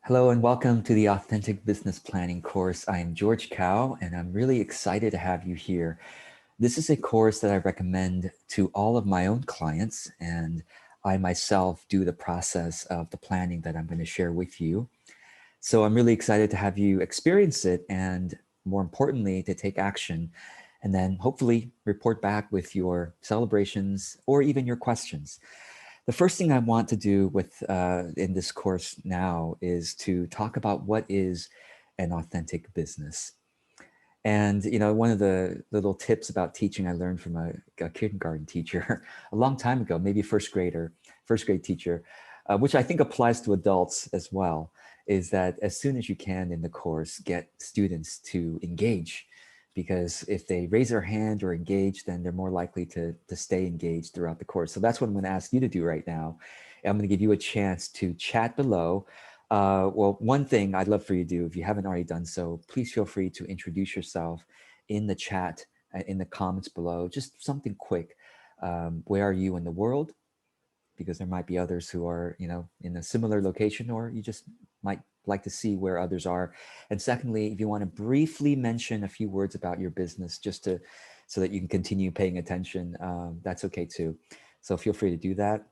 Hello and welcome to the Authentic Business Planning course. I am George Cao and I'm really excited to have you here. This is a course that I recommend to all of my own clients, and I myself do the process of the planning that I'm going to share with you. So I'm really excited to have you experience it, and more importantly, to take action and then hopefully report back with your celebrations or even your questions. The first thing I want to do with in this course now is to talk about what is an authentic business. And one of the little tips about teaching I learned from a kindergarten teacher a long time ago, maybe first grade teacher, which I think applies to adults as well, is that as soon as you can in the course, get students to engage. Because if they raise their hand or engage, then they're more likely to stay engaged throughout the course. So that's what I'm going to ask you to do right now. I'm going to give you a chance to chat below. Well, one thing I'd love for you to do, if you haven't already done so, please feel free to introduce yourself in the chat, in the comments below, just something quick. Where are you in the world? Because there might be others who are, in a similar location, or you just might like to see where others are. And secondly, if you want to briefly mention a few words about your business, so that you can continue paying attention, that's okay too. So feel free to do that.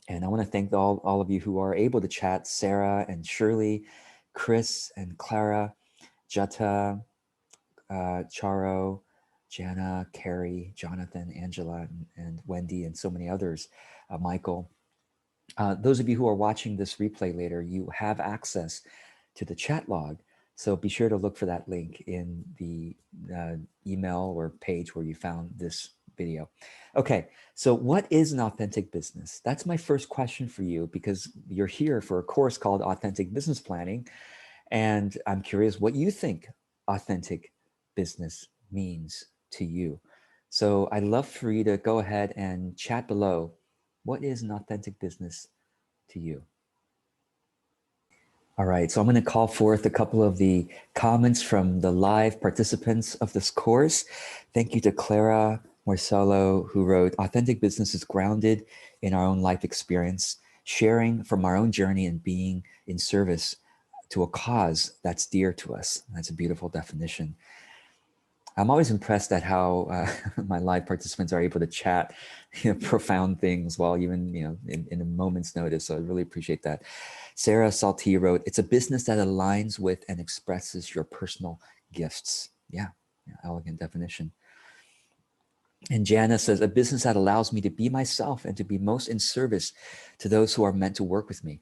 And I want to thank all of you who are able to chat: Sarah and Shirley, Chris and Clara, Jutta, Charo, Jana, Carrie, Jonathan, Angela, and Wendy, and so many others, Michael. Those of you who are watching this replay later, you have access to the chat log. So be sure to look for that link in the email or page where you found this video. Okay, so what is an authentic business? That's my first question for you, because you're here for a course called Authentic Business Planning. And I'm curious what you think authentic business means to you. So I'd love for you to go ahead and chat below. What is an authentic business to you? All right, so I'm going to call forth a couple of the comments from the live participants of this course. Thank you to Clara Moisello, who wrote, "Authentic business is grounded in our own life experience, sharing from our own journey and being in service to a cause that's dear to us." That's a beautiful definition. I'm always impressed at how my live participants are able to chat profound things while even in a moment's notice. So I really appreciate that. Sarah Salty wrote, "It's a business that aligns with and expresses your personal gifts." Yeah, elegant definition. And Jana says, "A business that allows me to be myself and to be most in service to those who are meant to work with me."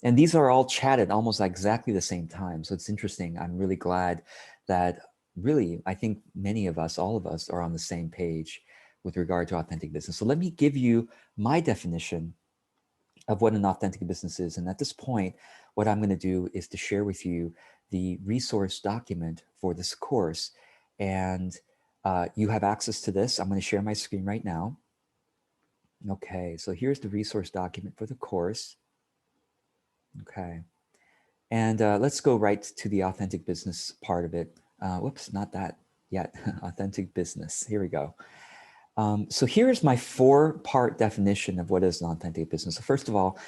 And these are all chatted almost exactly the same time. So it's interesting. I'm really glad that really, I think many of us, all of us, are on the same page with regard to authentic business. So let me give you my definition of what an authentic business is. And at this point, what I'm going to do is to share with you the resource document for this course. And you have access to this. I'm going to share my screen right now. Okay, so here's the resource document for the course. Okay, and let's go right to the authentic business part of it. Whoops, not that yet. Authentic business. Here we go. So here's my 4-part definition of what is an authentic business. So first of all,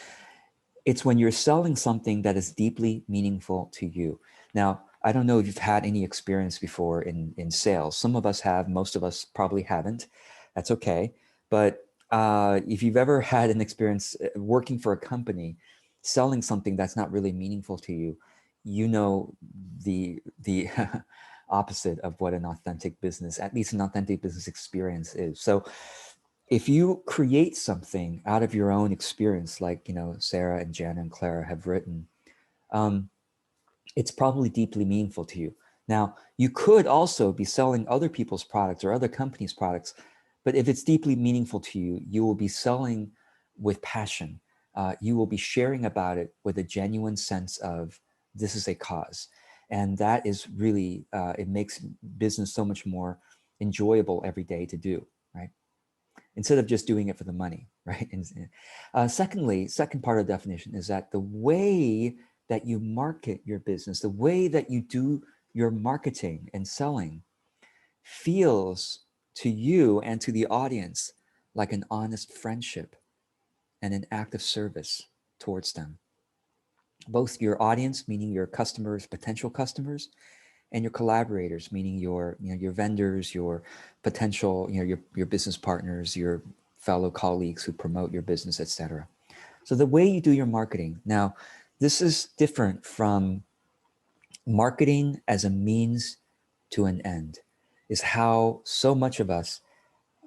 it's when you're selling something that is deeply meaningful to you. Now, I don't know if you've had any experience before in sales. Some of us have, most of us probably haven't. That's okay. But if you've ever had an experience working for a company, selling something that's not really meaningful to you, you know the opposite of what an authentic business, at least an authentic business experience is. So if you create something out of your own experience, like Sarah and Jana and Clara have written, it's probably deeply meaningful to you. Now, you could also be selling other people's products or other companies' products, but if it's deeply meaningful to you, you will be selling with passion. You will be sharing about it with a genuine sense of, this is a cause. And that is really, it makes business so much more enjoyable every day to do, right? Instead of just doing it for the money, right? And secondly, second part of the definition is that the way that you market your business, the way that you do your marketing and selling feels to you and to the audience like an honest friendship and an act of service towards them. both your audience, meaning your customers, potential customers, and your collaborators, meaning your, your vendors, your potential, your business partners, your fellow colleagues who promote your business, etc. So the way you do your marketing now, this is different from marketing as a means to an end, is how so much of us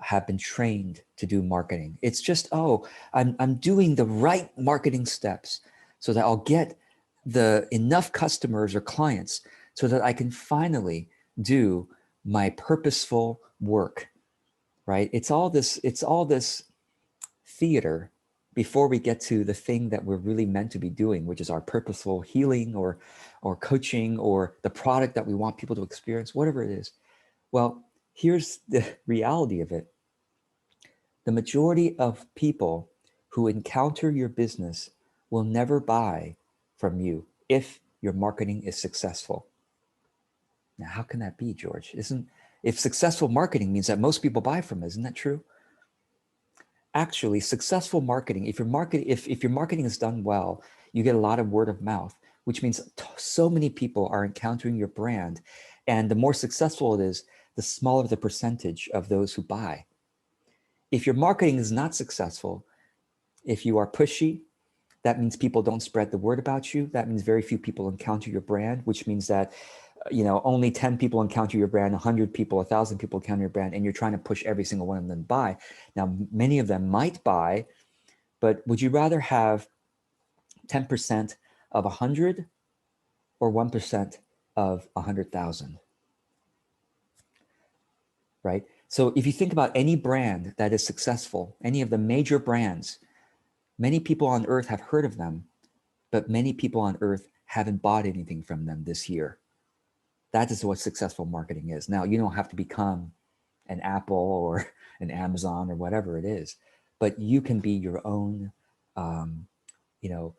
have been trained to do marketing. It's just, oh, I'm doing the right marketing steps so that I'll get the enough customers or clients so that I can finally do my purposeful work, right? It's all this theater before we get to the thing that we're really meant to be doing, which is our purposeful healing or coaching or the product that we want people to experience, whatever it is. Well, here's the reality of it. The majority of people who encounter your business will never buy from you if your marketing is successful. Now, how can that be, George? If successful marketing means that most people buy from it, isn't that true? Actually, successful marketing, if your marketing is done well, you get a lot of word of mouth, which means so many people are encountering your brand. And the more successful it is, the smaller the percentage of those who buy. If your marketing is not successful, if you are pushy, that means people don't spread the word about you. That means very few people encounter your brand, which means that only 10 people encounter your brand, 100 people, 1,000 people encounter your brand, and you're trying to push every single one of them to buy. Now, many of them might buy, but would you rather have 10% of 100 or 1% of 100,000? Right? So if you think about any brand that is successful, any of the major brands, many people on earth have heard of them, but many people on earth haven't bought anything from them this year. That is what successful marketing is. Now, you don't have to become an Apple or an Amazon or whatever it is, but you can be your own, um, you know,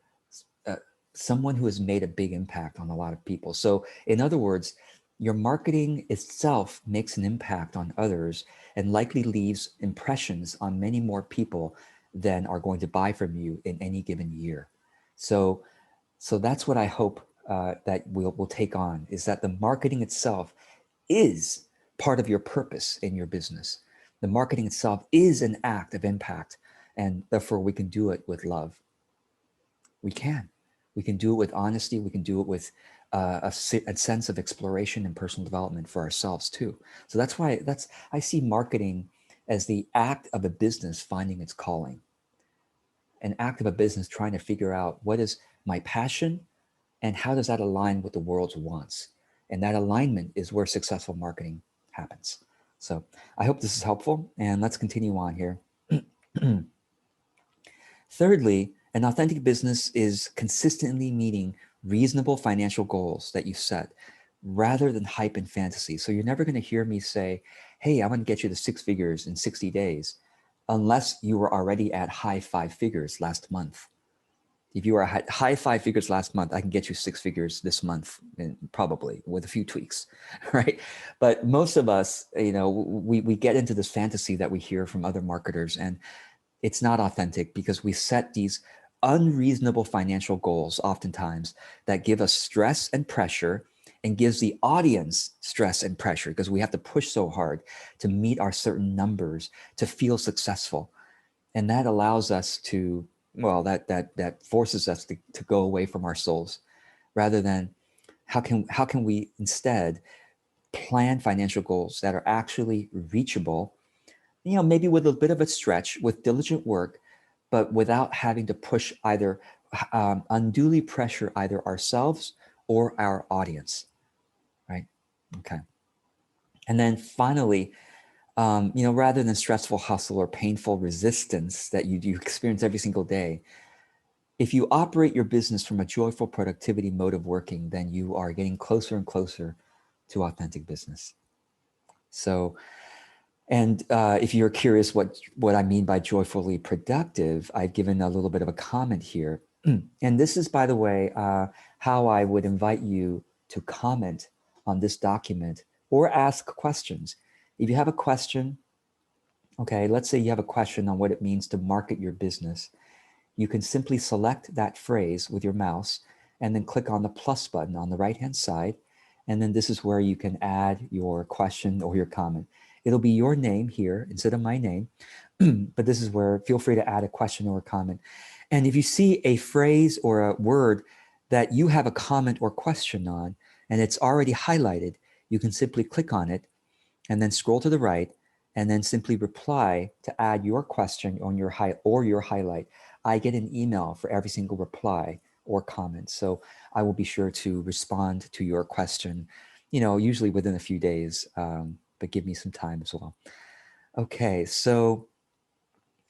uh, someone who has made a big impact on a lot of people. So in other words, your marketing itself makes an impact on others and likely leaves impressions on many more people than are going to buy from you in any given year. So that's what I hope that we'll take on, is that the marketing itself is part of your purpose in your business. The marketing itself is an act of impact, and therefore we can do it with love. We can. We can do it with honesty. We can do it with a sense of exploration and personal development for ourselves too. So that's why I see marketing as the act of a business finding its calling, an act of a business trying to figure out what is my passion and how does that align with the world's wants. And that alignment is where successful marketing happens. So I hope this is helpful, and let's continue on here. Thirdly, an authentic business is consistently meeting reasonable financial goals that you set rather than hype and fantasy. So you're never going to hear me say, hey, I'm going to get you to 6 figures in 60 days, unless you were already at high 5 figures last month. If you are at high 5 figures last month, I can get you 6 figures this month, probably with a few tweaks, right? But most of us, we get into this fantasy that we hear from other marketers, and it's not authentic because we set these unreasonable financial goals oftentimes that give us stress and pressure, and gives the audience stress and pressure because we have to push so hard to meet our certain numbers to feel successful. And that allows us to, well, that forces us to go away from our souls, rather than how can we instead plan financial goals that are actually reachable, maybe with a bit of a stretch, with diligent work, but without having to push either unduly pressure either ourselves or our audience, right? Okay. And then finally, rather than stressful hustle or painful resistance that you experience every single day, if you operate your business from a joyful productivity mode of working, then you are getting closer and closer to authentic business. So, and if you're curious what I mean by joyfully productive, I've given a little bit of a comment here. And this is, by the way, how I would invite you to comment on this document or ask questions. If you have a question, okay, let's say you have a question on what it means to market your business, you can simply select that phrase with your mouse and then click on the plus button on the right-hand side. And then this is where you can add your question or your comment. It'll be your name here instead of my name, but this is where feel free to add a question or a comment. And if you see a phrase or a word that you have a comment or question on, and it's already highlighted, you can simply click on it and then scroll to the right and then simply reply to add your question on your highlight. I get an email for every single reply or comment. So I will be sure to respond to your question, usually within a few days, but give me some time as well. Okay, so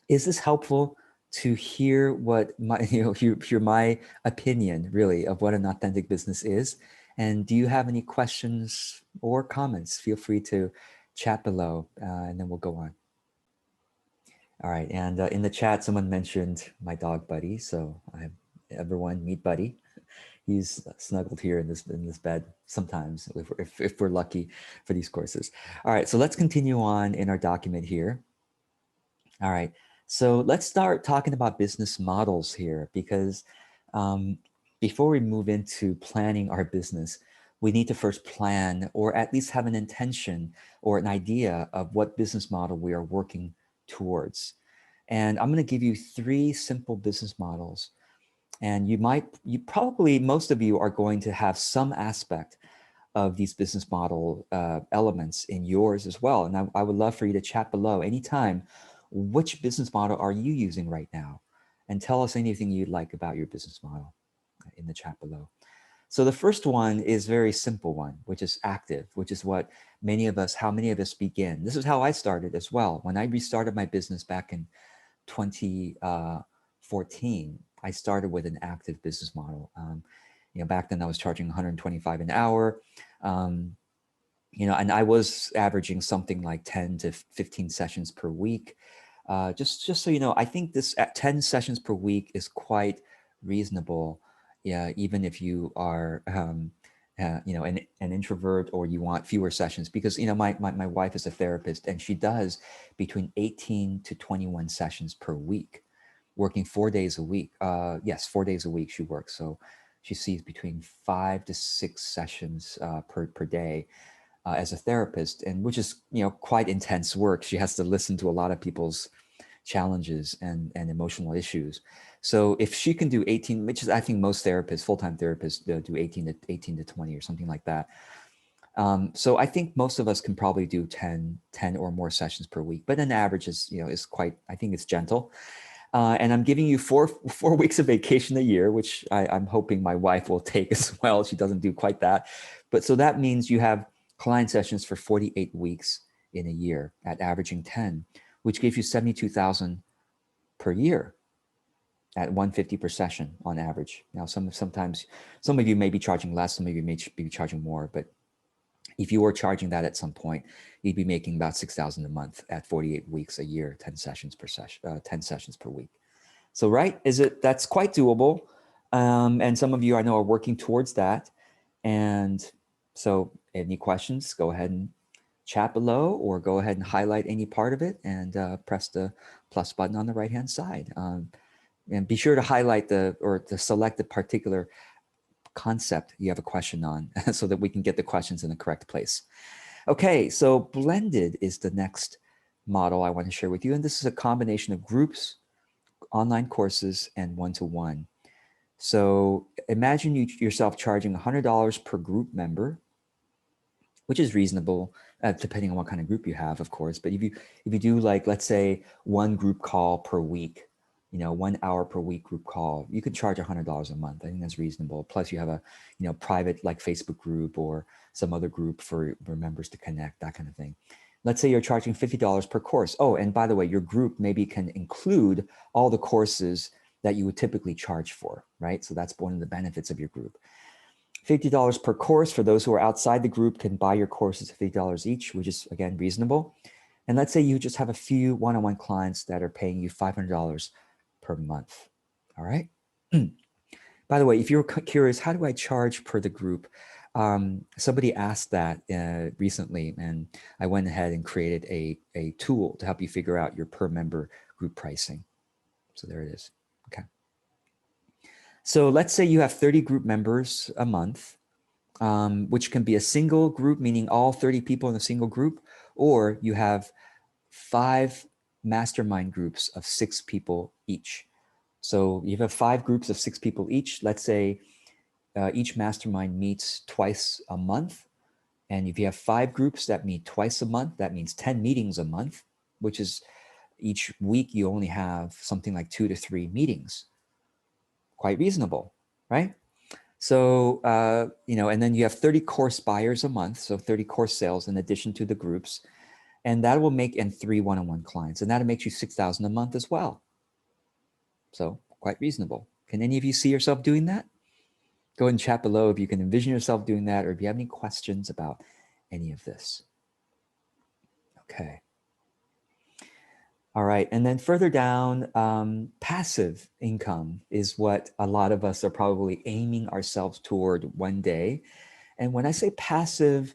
is this helpful to hear what my, hear my opinion really of what an authentic business is? And do you have any questions or comments? Feel free to chat below and then we'll go on. All right, and in the chat, someone mentioned my dog Buddy. So everyone meet Buddy. He's snuggled here in this bed sometimes if we're lucky for these courses. All right, so let's continue on in our document here. All right, so let's start talking about business models here because before we move into planning our business, we need to first plan or at least have an intention or an idea of what business model we are working towards. And I'm going to give you 3 simple business models. And most of you are going to have some aspect of these business model elements in yours as well. And I would love for you to chat below anytime. Which business model are you using right now? And tell us anything you'd like about your business model in the chat below. So the first one is a very simple one, which is active, which is how many of us begin. This is how I started as well. When I restarted my business back in 2014, I started with an active business model. Back then I was charging 125 an hour. And I was averaging something like 10 to 15 sessions per week. Just so you know, I think this at 10 sessions per week is quite reasonable. Yeah, even if you are, an introvert or you want fewer sessions, because my wife is a therapist and she does between 18 to 21 sessions per week, working 4 days a week. Yes, 4 days a week she works. So she sees between 5 to 6 sessions per day. As a therapist, and which is quite intense work. She has to listen to a lot of people's challenges and emotional issues. So if she can do 18, which is I think most therapists, full-time therapists, do 18 to 20 or something like that. So I think most of us can probably do 10 or more sessions per week, but an average is quite, I think it's gentle. And I'm giving you four weeks of vacation a year, which I'm hoping my wife will take as well. She doesn't do quite that, but so that means you have client sessions for 48 weeks in a year at averaging 10, which gives you 72,000 per year at 150 per session on average. Now, sometimes some of you may be charging less, some of you may be charging more, but if you were charging that at some point, you'd be making about 6,000 a month at 48 weeks a year, 10 sessions per session, 10 sessions per week. So, right, that's quite doable. And some of you I know are working towards that. And so any questions, go ahead and chat below or go ahead and highlight any part of it and press the plus button on the right-hand side. And be sure to highlight to select the particular concept you have a question on so that we can get the questions in the correct place. Okay, so blended is the next model I want to share with you. And this is a combination of groups, online courses, and one-to-one. So imagine yourself charging $100 per group member, which is reasonable, depending on what kind of group you have, of course. But if you do, like, let's say one group call per week, 1 hour per week group call, you could charge $100 a month. I think that's reasonable. Plus you have a, private like Facebook group or some other group for members to connect, that kind of thing. Let's say you're charging $50 per course. Oh, and by the way, your group maybe can include all the courses that you would typically charge for, right? So that's one of the benefits of your group. $50 per course for those who are outside the group can buy your courses at $50 each, which is, again, reasonable. And let's say you just have a few one-on-one clients that are paying you $500 per month. All right. By the way, if you're curious, how do I charge per the group? Somebody asked that recently, and I went ahead and created a tool to help you figure out your per member group pricing. So there it is. Okay. So let's say you have 30 group members a month, which can be a single group, meaning all 30 people in a single group, or you have 5 mastermind groups of 6 people each. So you have 5 groups of 6 people each. Let's say each mastermind meets twice a month. And if you have 5 groups that meet twice a month, that means 10 meetings a month, which is each week you only have something like 2 to 3 meetings. Quite reasonable, right? So, and then you have 30 course buyers a month. So 30 course sales in addition to the groups. And that will make, and 3 one-on-one clients. And that makes you 6,000 a month as well. So quite reasonable. Can any of you see yourself doing that? Go ahead and chat below if you can envision yourself doing that, or if you have any questions about any of this. Okay. All right. And then further down, passive income is what a lot of us are probably aiming ourselves toward one day. And when I say passive,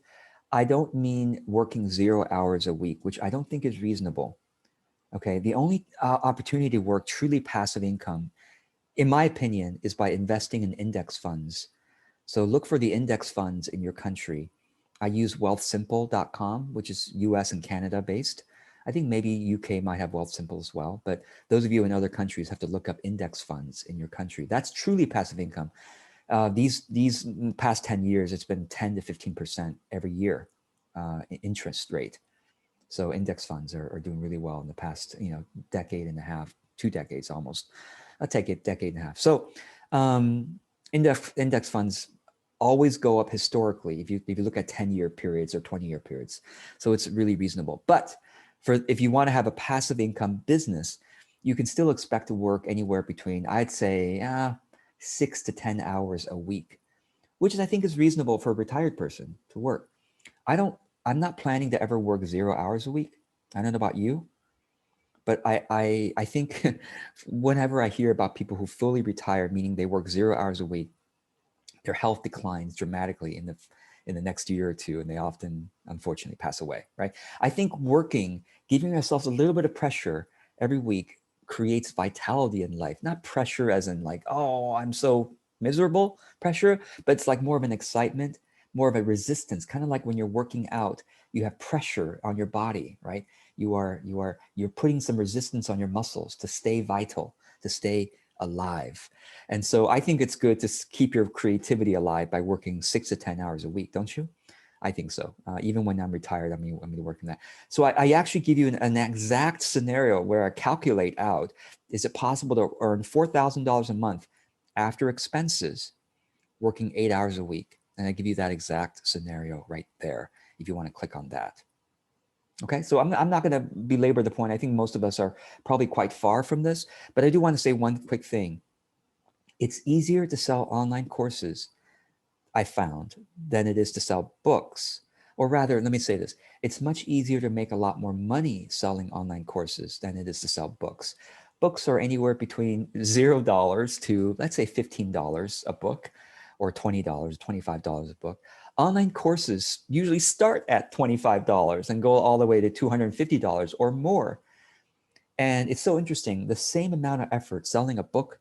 I don't mean working 0 hours a week, which I don't think is reasonable. Okay. The only opportunity to work truly passive income, in my opinion, is by investing in index funds. So look for the index funds in your country. I use wealthsimple.com, which is US and Canada based. I think maybe UK might have Wealthsimple as well, but those of you in other countries have to look up index funds in your country. That's truly passive income. These past 10 years, it's been 10 to 15% every year interest rate. So index funds are doing really well in the past, decade and a half, 2 decades almost. I'll take it decade and a half. So index funds always go up historically if you look at 10-year periods or 20-year periods. So it's really reasonable. But if you want to have a passive income business, you can still expect to work anywhere between, I'd say, 6 to 10 hours a week, which I think is reasonable for a retired person to work. I'm not planning to ever work 0 hours a week. I don't know about you, but I think whenever I hear about people who fully retire, meaning they work 0 hours a week, their health declines dramatically in the next year or two, and they often, unfortunately, pass away, right? I think giving ourselves a little bit of pressure every week creates vitality in life, not pressure as in like, oh, I'm so miserable pressure, but it's like more of an excitement, more of a resistance, kind of like when you're working out, you have pressure on your body, right? You're putting some resistance on your muscles to stay vital, to stay alive. And so I think it's good to keep your creativity alive by working 6 to 10 hours a week, don't you? I think so. Even when I'm retired, I'm going to work on that. So I actually give you an exact scenario where I calculate out, is it possible to earn $4,000 a month after expenses working 8 hours a week? And I give you that exact scenario right there if you want to click on that. Okay, so I'm not going to belabor the point. I think most of us are probably quite far from this, but I do want to say one quick thing. It's easier to sell online courses, I found, than it is to sell books. Or rather, let me say this. It's much easier to make a lot more money selling online courses than it is to sell books. Books are anywhere between $0 to, let's say, $15 a book, or $20, $25 a book. Online courses usually start at $25 and go all the way to $250 or more. And it's so interesting. The same amount of effort selling a book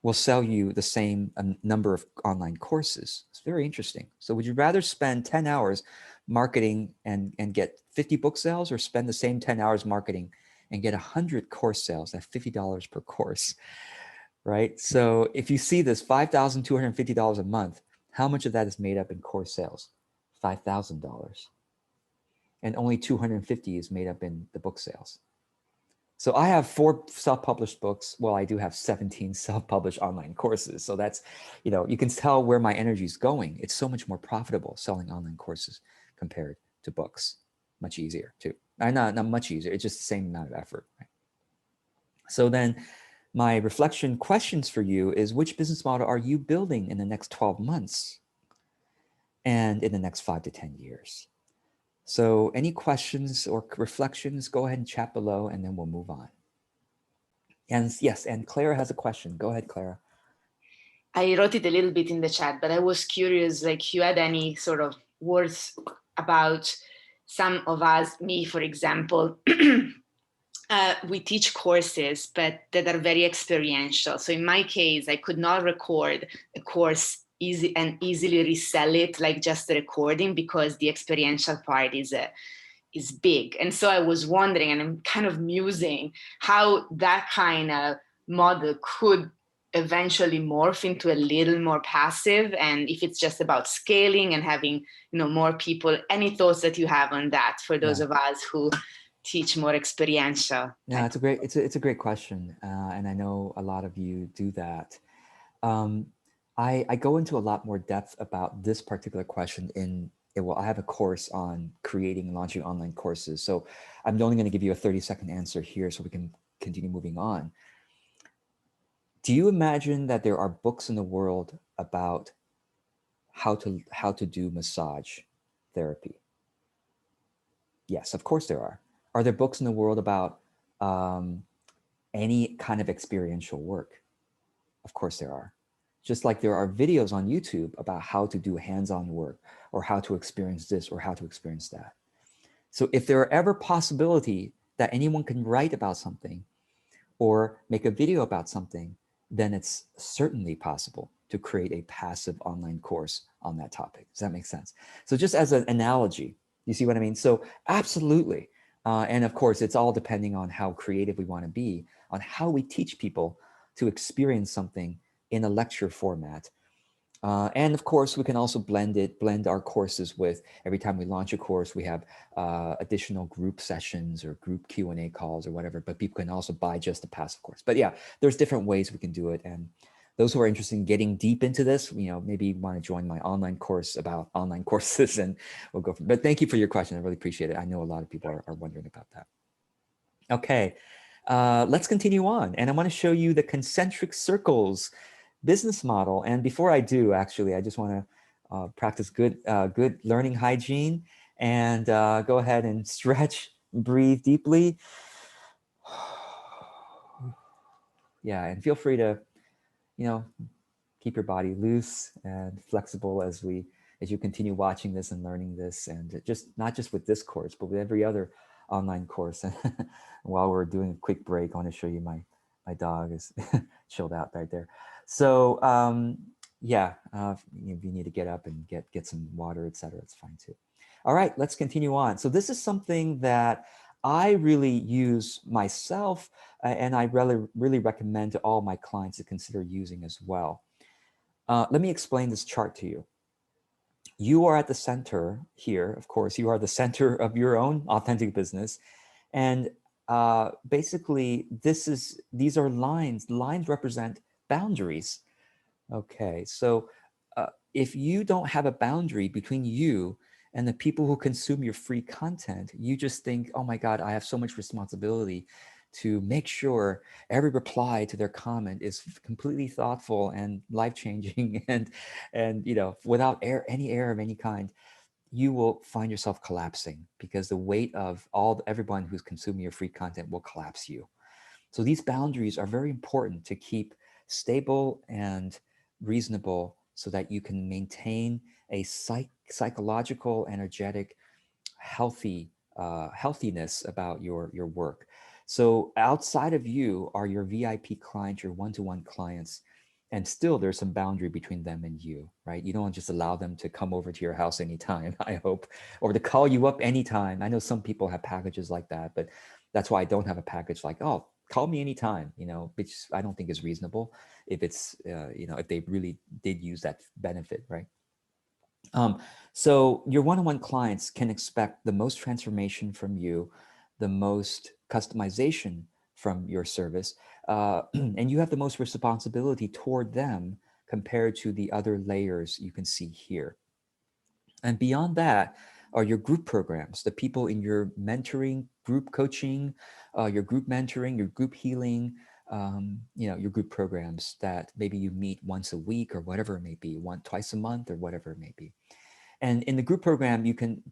will sell you the same number of online courses. It's very interesting. So would you rather spend 10 hours marketing and get 50 book sales, or spend the same 10 hours marketing and get 100 course sales at $50 per course, right? So if you see this $5,250 a month, how much of that is made up in course sales? $5,000. And only 250 is made up in the book sales. So I have 4 self-published books. Well, I do have 17 self-published online courses. So that's, you can tell where my energy is going. It's so much more profitable selling online courses compared to books. Much easier too. Not much easier. It's just the same amount of effort. Right? So then my reflection questions for you is, which business model are you building in the next 12 months and in the next 5 to 10 years? So any questions or reflections, go ahead and chat below, and then we'll move on. And yes, and Clara has a question. Go ahead, Clara. I wrote it a little bit in the chat, but I was curious, like, you had any sort of words about some of us, me, for example, We teach courses, but that are very experiential. So in my case, I could not record a course easily resell it like just the recording, because the experiential part is big. And so I was wondering, and I'm kind of musing how that kind of model could eventually morph into a little more passive, and if it's just about scaling and having more people. Any thoughts that you have on that for those Yeah. of us who teach more experiential? Yeah, it's a great question, and I know a lot of you do that. Um, I go into a lot more depth about this particular question well, I have a course on creating and launching online courses. So I'm only going to give you a 30-second answer here so we can continue moving on. Do you imagine that there are books in the world about how to do massage therapy? Yes, of course there are. Are there books in the world about um, any kind of experiential work? Of course there are. Just like there are videos on YouTube about how to do hands-on work or how to experience this or how to experience that. So if there are ever possibility that anyone can write about something or make a video about something, then it's certainly possible to create a passive online course on that topic. Does that make sense? So just as an analogy, you see what I mean? So absolutely. And of course, it's all depending on how creative we want to be, on how we teach people to experience something in a lecture format. And of course, we can also blend our courses with, every time we launch a course, we have additional group sessions or group Q&A calls or whatever, but people can also buy just the passive course. But yeah, there's different ways we can do it. And those who are interested in getting deep into this, maybe want to join my online course about online courses, and we'll go from, but thank you for your question. I really appreciate it. I know a lot of people are wondering about that. Okay, let's continue on. And I want to show you the concentric circles business model. And before I do, actually, I just want to practice good learning hygiene and go ahead and stretch, breathe deeply. Yeah, and feel free to, keep your body loose and flexible as you continue watching this and learning this, and just not just with this course, but with every other online course. And while we're doing a quick break, I want to show you my dog is chilled out right there. So yeah, if you need to get up and get some water, etc., it's fine too. All right, let's continue on. So this is something that I really use myself, and I really recommend to all my clients to consider using as well. Let me explain this chart to you. You are at the center here, of course, you are the center of your own authentic business. And basically, these are lines. Lines represent boundaries. Okay, so if you don't have a boundary between you and the people who consume your free content, you just think, oh my God, I have so much responsibility to make sure every reply to their comment is completely thoughtful and life-changing and without any error of any kind. You will find yourself collapsing because the weight of everyone who's consuming your free content will collapse you. So these boundaries are very important to keep stable and reasonable so that you can maintain a psychological, energetic, healthiness about your work. So outside of you are your VIP clients, your one-to-one clients, and still there's some boundary between them and you, right? You don't just allow them to come over to your house anytime, I hope, or to call you up anytime. I know some people have packages like that, but that's why I don't have a package like, oh, call me anytime, which I don't think is reasonable if it's, if they really did use that benefit, right? So your one-on-one clients can expect the most transformation from you, the most customization from your service, and you have the most responsibility toward them compared to the other layers you can see here. And beyond that are your group programs, the people in your mentoring, group coaching, your group mentoring, your group healing, your group programs that maybe you meet once a week or whatever it may be, twice a month or whatever it may be. And in the group program,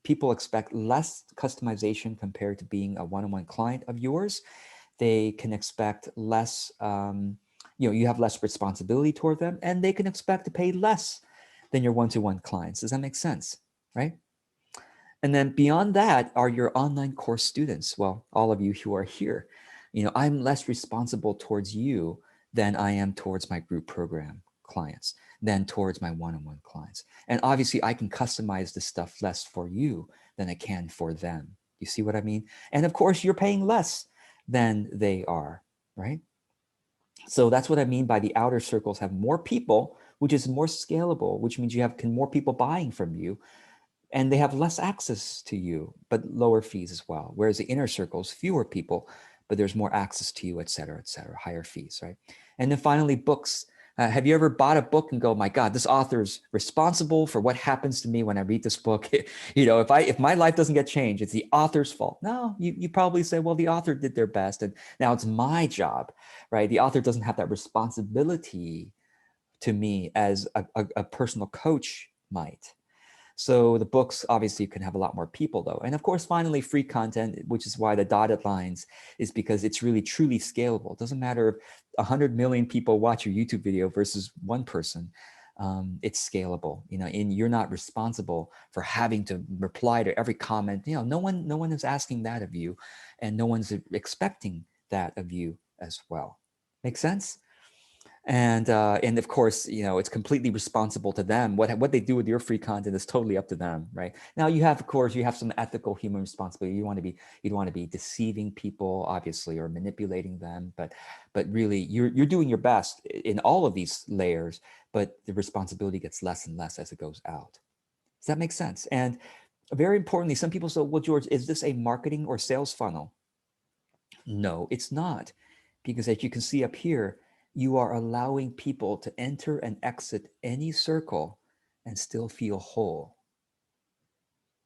people expect less customization compared to being a one-on-one client of yours. They can expect less, you have less responsibility toward them, and they can expect to pay less than your one-to-one clients. Does that make sense, right? And then beyond that are your online course students. Well, all of you who are here. I'm less responsible towards you than I am towards my group program clients, than towards my one-on-one clients. And obviously I can customize this stuff less for you than I can for them. You see what I mean? And of course you're paying less than they are, right? So that's what I mean by the outer circles have more people, which is more scalable, which means you have more people buying from you, and they have less access to you, but lower fees as well. Whereas the inner circles, fewer people, but there's more access to you, et cetera, higher fees, right? And then finally, books. Have you ever bought a book and go, my God, this author's responsible for what happens to me when I read this book? If my life doesn't get changed, it's the author's fault. No, you probably say, well, the author did their best, and now it's my job, right? The author doesn't have that responsibility to me as a personal coach might. So the books obviously can have a lot more people though. And of course, finally, free content, which is why the dotted lines is because it's really truly scalable. It doesn't matter if 100 million people watch your YouTube video versus one person. It's scalable, and you're not responsible for having to reply to every comment. No one is asking that of you, and no one's expecting that of you as well. Make sense? And of course, it's completely responsible to them. What they do with your free content is totally up to them, right? Now of course you have some ethical human responsibility. You don't want to be deceiving people, obviously, or manipulating them, but really you're doing your best in all of these layers, but the responsibility gets less and less as it goes out. Does that make sense? And very importantly, some people say, well, George, is this a marketing or sales funnel? No, it's not, because as you can see up here, you are allowing people to enter and exit any circle and still feel whole.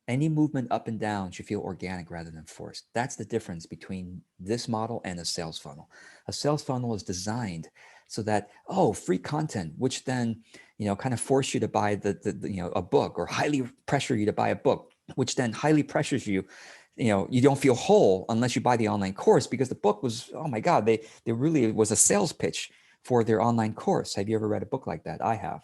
Any movement up and down should feel organic rather than forced. That's the difference between this model and a sales funnel. A sales funnel is designed so that, free content, which then, kind of force you to buy a book, or highly pressure you to buy a book, which then highly pressures you. You don't feel whole unless you buy the online course, because the book was, oh my God, they really was a sales pitch for their online course. Have you ever read a book like that? I have.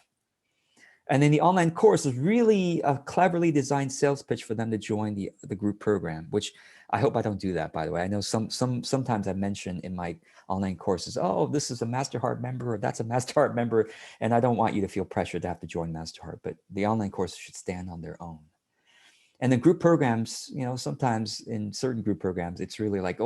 And then the online course is really a cleverly designed sales pitch for them to join the group program, which I hope I don't do that, by the way. I know sometimes I mention in my online courses, oh, this is a Masterheart member, or that's a Masterheart member. And I don't want you to feel pressured to have to join Masterheart, but the online courses should stand on their own. And then group programs, sometimes in certain group programs, it's really like,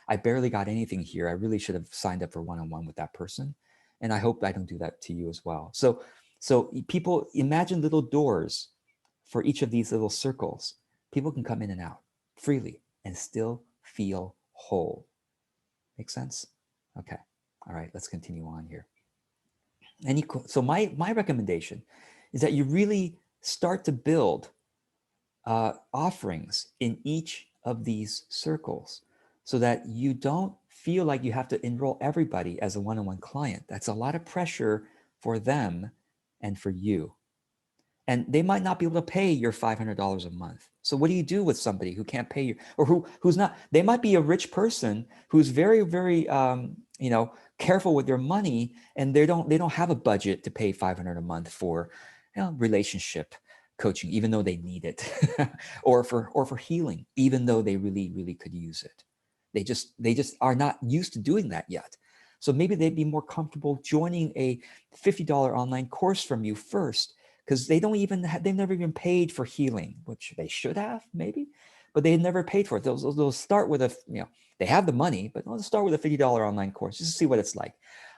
I barely got anything here. I really should have signed up for one-on-one with that person. And I hope I don't do that to you as well. So people imagine little doors for each of these little circles. People can come in and out freely and still feel whole. Make sense? Okay. All right, let's continue on here. So my recommendation is that you really start to build offerings in each of these circles, so that you don't feel like you have to enroll everybody as a one-on-one client. That's a lot of pressure for them and for you. And they might not be able to pay your $500 a month. So what do you do with somebody who can't pay you, or who's not? They might be a rich person who's very, very careful with their money, and they don't have a budget to pay $500 a month for relationship coaching, even though they need it, or for healing, even though they really, really could use it. They just are not used to doing that yet. So maybe they'd be more comfortable joining a $50 online course from you first, because they've never even paid for healing, which they should have maybe, but they never paid for it. They'll start with they have the money, but they'll start with a $50 online course just to see what it's like.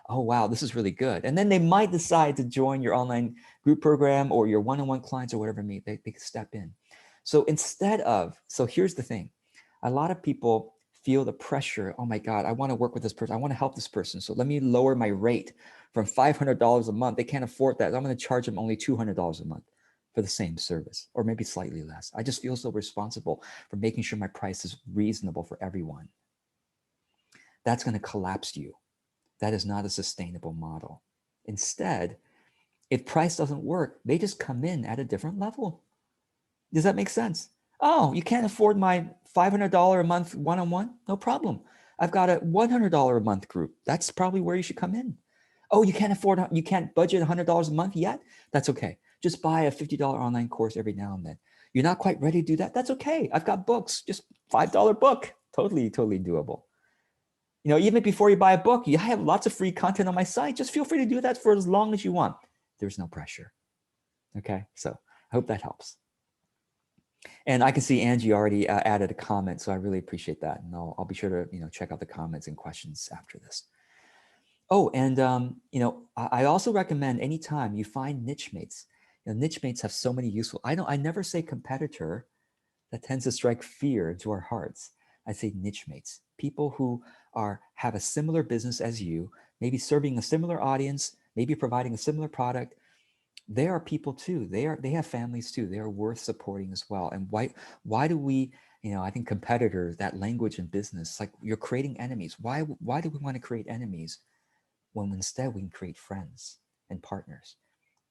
Oh, wow, this is really good. And then they might decide to join your online group program or your one-on-one clients or whatever they can step in. So here's the thing. A lot of people feel the pressure. Oh my God, I want to work with this person. I want to help this person. So let me lower my rate from $500 a month. They can't afford that. I'm going to charge them only $200 a month for the same service, or maybe slightly less. I just feel so responsible for making sure my price is reasonable for everyone. That's going to collapse you. That is not a sustainable model. Instead, if price doesn't work, they just come in at a different level. Does that make sense? Oh, you can't afford my $500 a month one-on-one? No problem. I've got a $100 a month group. That's probably where you should come in. Oh, you can't budget $100 a month yet? That's okay. Just buy a $50 online course every now and then. You're not quite ready to do that? That's okay. I've got books, just $5 book. Totally, totally doable. You know, even before you buy a book, I have lots of free content on my site. Just feel free to do that for as long as you want. There's no pressure. Okay, so I hope that helps. And I can see Angie already added a comment, so I really appreciate that. And I'll be sure to check out the comments and questions after this. Oh, and I also recommend anytime you find niche mates. Niche mates have so many useful. I never say competitor. That tends to strike fear into our hearts. I say niche mates, people who have a similar business as you, maybe serving a similar audience, maybe providing a similar product. They are people too. They have families too. They are worth supporting as well. And why do we, I think competitors, that language in business, like you're creating enemies. Why do we want to create enemies when instead we can create friends and partners?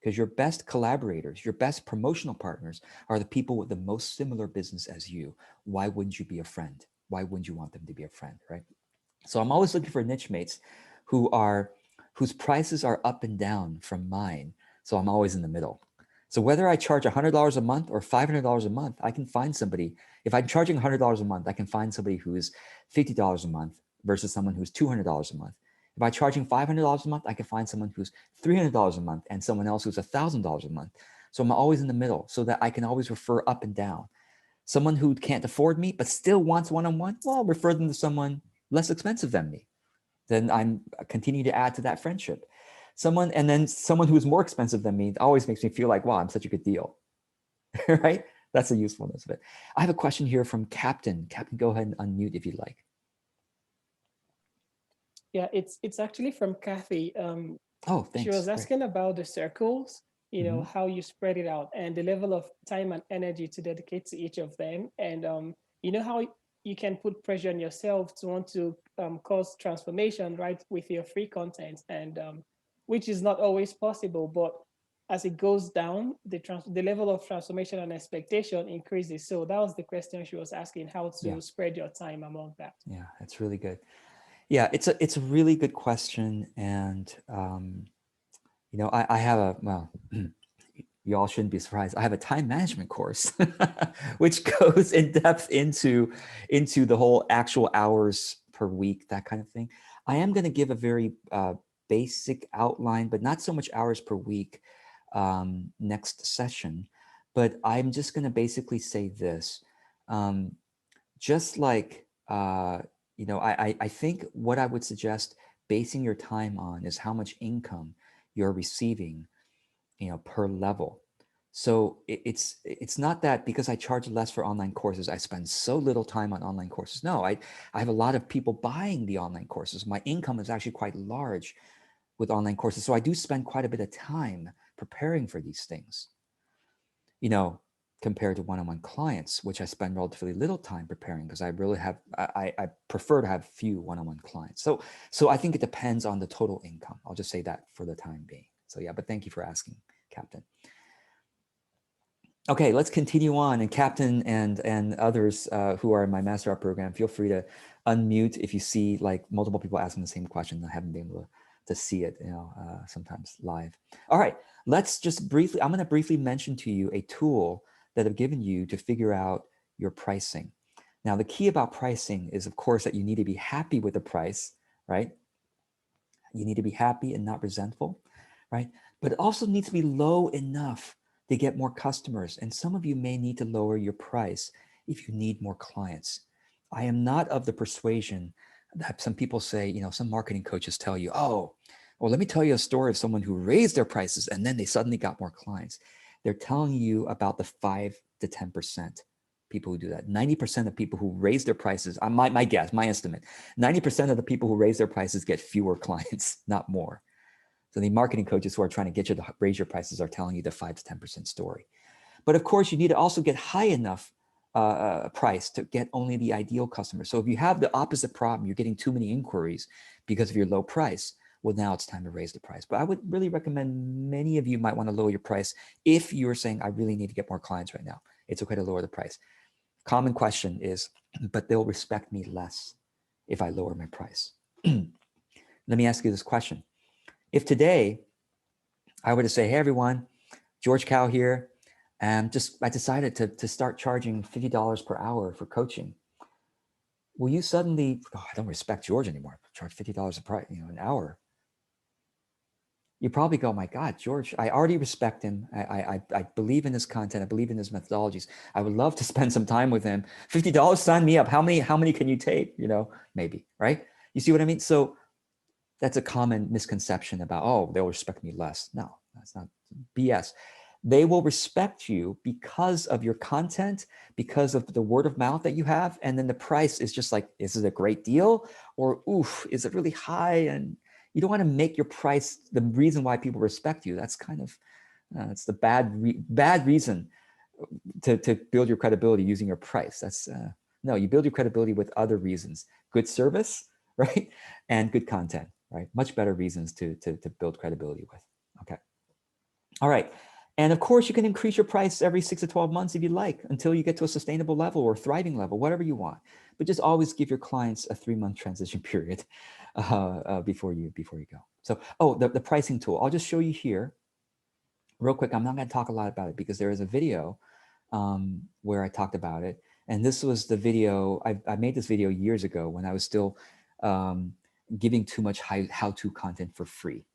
Because your best collaborators, your best promotional partners are the people with the most similar business as you. Why wouldn't you be a friend? Why wouldn't you want them to be a friend, right? So I'm always looking for niche mates whose prices are up and down from mine. So I'm always in the middle. So whether I charge $100 a month or $500 a month, I can find somebody. If I'm charging $100 a month, I can find somebody who is $50 a month versus someone who's $200 a month. If I'm charging $500 a month, I can find someone who's $300 a month and someone else who's $1,000 a month. So I'm always in the middle so that I can always refer up and down. Someone who can't afford me but still wants one-on-one, well, I'll refer them to someone less expensive than me. Then I'm continue to add to that friendship. Someone who's more expensive than me always makes me feel like, wow, I'm such a good deal, right? That's the usefulness of it. I have a question here from Captain. Captain, go ahead and unmute if you'd like. Yeah, it's actually from Kathy. Oh, thanks. She was asking Great. about the circles, how you spread it out and the level of time and energy to dedicate to each of them. And how you can put pressure on yourself to want to cause transformation, right, with your free content, and which is not always possible. But as it goes down, the level of transformation and expectation increases. So that was the question she was asking, how to spread your time among that. Yeah, that's really good. Yeah, it's a really good question. And, I have you all shouldn't be surprised. I have a time management course, which goes in depth into the whole actual hours per week, that kind of thing. I am going to give a very basic outline, but not so much hours per week next session. But I'm just going to basically say this. Just like, I think what I would suggest basing your time on is how much income you're receiving per level. So it's not that because I charge less for online courses, I spend so little time on online courses. No, I have a lot of people buying the online courses. My income is actually quite large with online courses. So I do spend quite a bit of time preparing for these things, compared to one-on-one clients, which I spend relatively little time preparing because I really have, I prefer to have few one-on-one clients. So I think it depends on the total income. I'll just say that for the time being. So yeah, but thank you for asking, Captain. Okay, let's continue on. And Captain and others who are in my Master Art program, feel free to unmute if you see like multiple people asking the same question. I haven't been able to see it, sometimes live. All right, let's just briefly, I'm gonna briefly mention to you a tool that I've given you to figure out your pricing. Now, the key about pricing is, of course, that you need to be happy with the price, right? You need to be happy and not resentful, right? But it also needs to be low enough to get more customers. And some of you may need to lower your price if you need more clients. I am not of the persuasion that some people say, some marketing coaches tell you, oh, well, let me tell you a story of someone who raised their prices and then they suddenly got more clients. They're telling you about the 5 to 10% people who do that. 90% of people who raise their prices, my guess, my estimate, 90% of the people who raise their prices get fewer clients, not more. So the marketing coaches who are trying to get you to raise your prices are telling you the 5 to 10% story. But of course, you need to also get high enough price to get only the ideal customer. So if you have the opposite problem, you're getting too many inquiries because of your low price, well, now it's time to raise the price. But I would really recommend many of you might want to lower your price if you're saying, I really need to get more clients right now. It's okay to lower the price. Common question is, but they'll respect me less if I lower my price. Let me ask you this question. If today I were to say, hey, everyone, George Cow here, and I decided to start charging $50 per hour for coaching, will you suddenly, oh, I don't respect George anymore. charge $50 a price, an hour. You probably go, my God, George, I already respect him. I believe in his content. I believe in his methodologies. I would love to spend some time with him. $50, sign me up. How many can you take? Maybe, right? You see what I mean? So that's a common misconception about, oh, they'll respect me less. No, that's not BS. They will respect you because of your content, because of the word of mouth that you have. And then the price is just like, is it a great deal? Or, oof, is it really high? And you don't want to make your price the reason why people respect you. That's kind of, it's the bad reason to build your credibility using your price. That's, no, you build your credibility with other reasons. Good service, right? And good content, right? Much better reasons to build credibility with. Okay. All right. And of course, you can increase your price every 6 to 12 months if you like, until you get to a sustainable level or thriving level, whatever you want. But just always give your clients a 3-month transition period before you go. So, the pricing tool. I'll just show you here real quick. I'm not going to talk a lot about it because there is a video where I talked about it. And this was the video, I made this video years ago when I was still giving too much how-to content for free.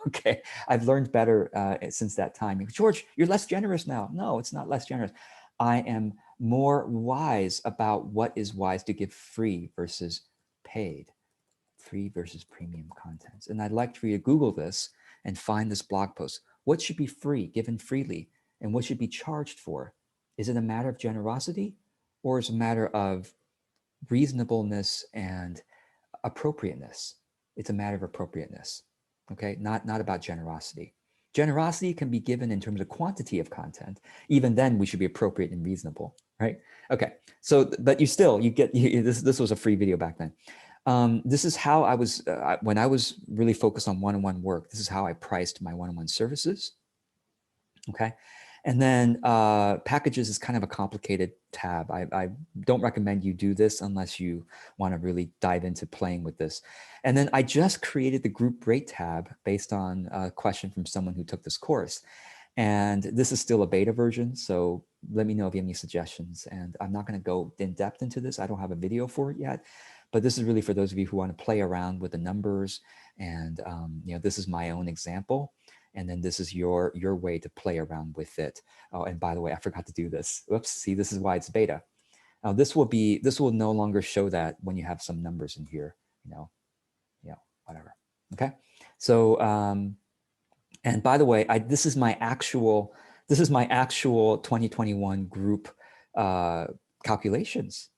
Okay, I've learned better since that time. George, you're less generous now. No, it's not less generous. I am more wise about what is wise to give free versus paid, free versus premium contents. And I'd like for you to Google this and find this blog post. What should be free, given freely, and what should be charged for? Is it a matter of generosity, or is it a matter of reasonableness and appropriateness? It's a matter of appropriateness. Okay, not about generosity. Generosity can be given in terms of quantity of content. Even then, we should be appropriate and reasonable, right? Okay, so but this was a free video back then. This is how I was when I was really focused on one-on-one work. This is how I priced my one-on-one services. Okay. And then packages is kind of a complicated tab. I don't recommend you do this unless you want to really dive into playing with this. And then I just created the group rate tab based on a question from someone who took this course. And this is still a beta version. So let me know if you have any suggestions. And I'm not going to go in depth into this. I don't have a video for it yet. But this is really for those of you who want to play around with the numbers. And this is my own example. And then this is your way to play around with it. Oh, and by the way, I forgot to do this. Whoops, see, this is why it's beta. This will no longer show that when you have some numbers in here, whatever. Okay. So, and by the way, this is my actual 2021 group calculations.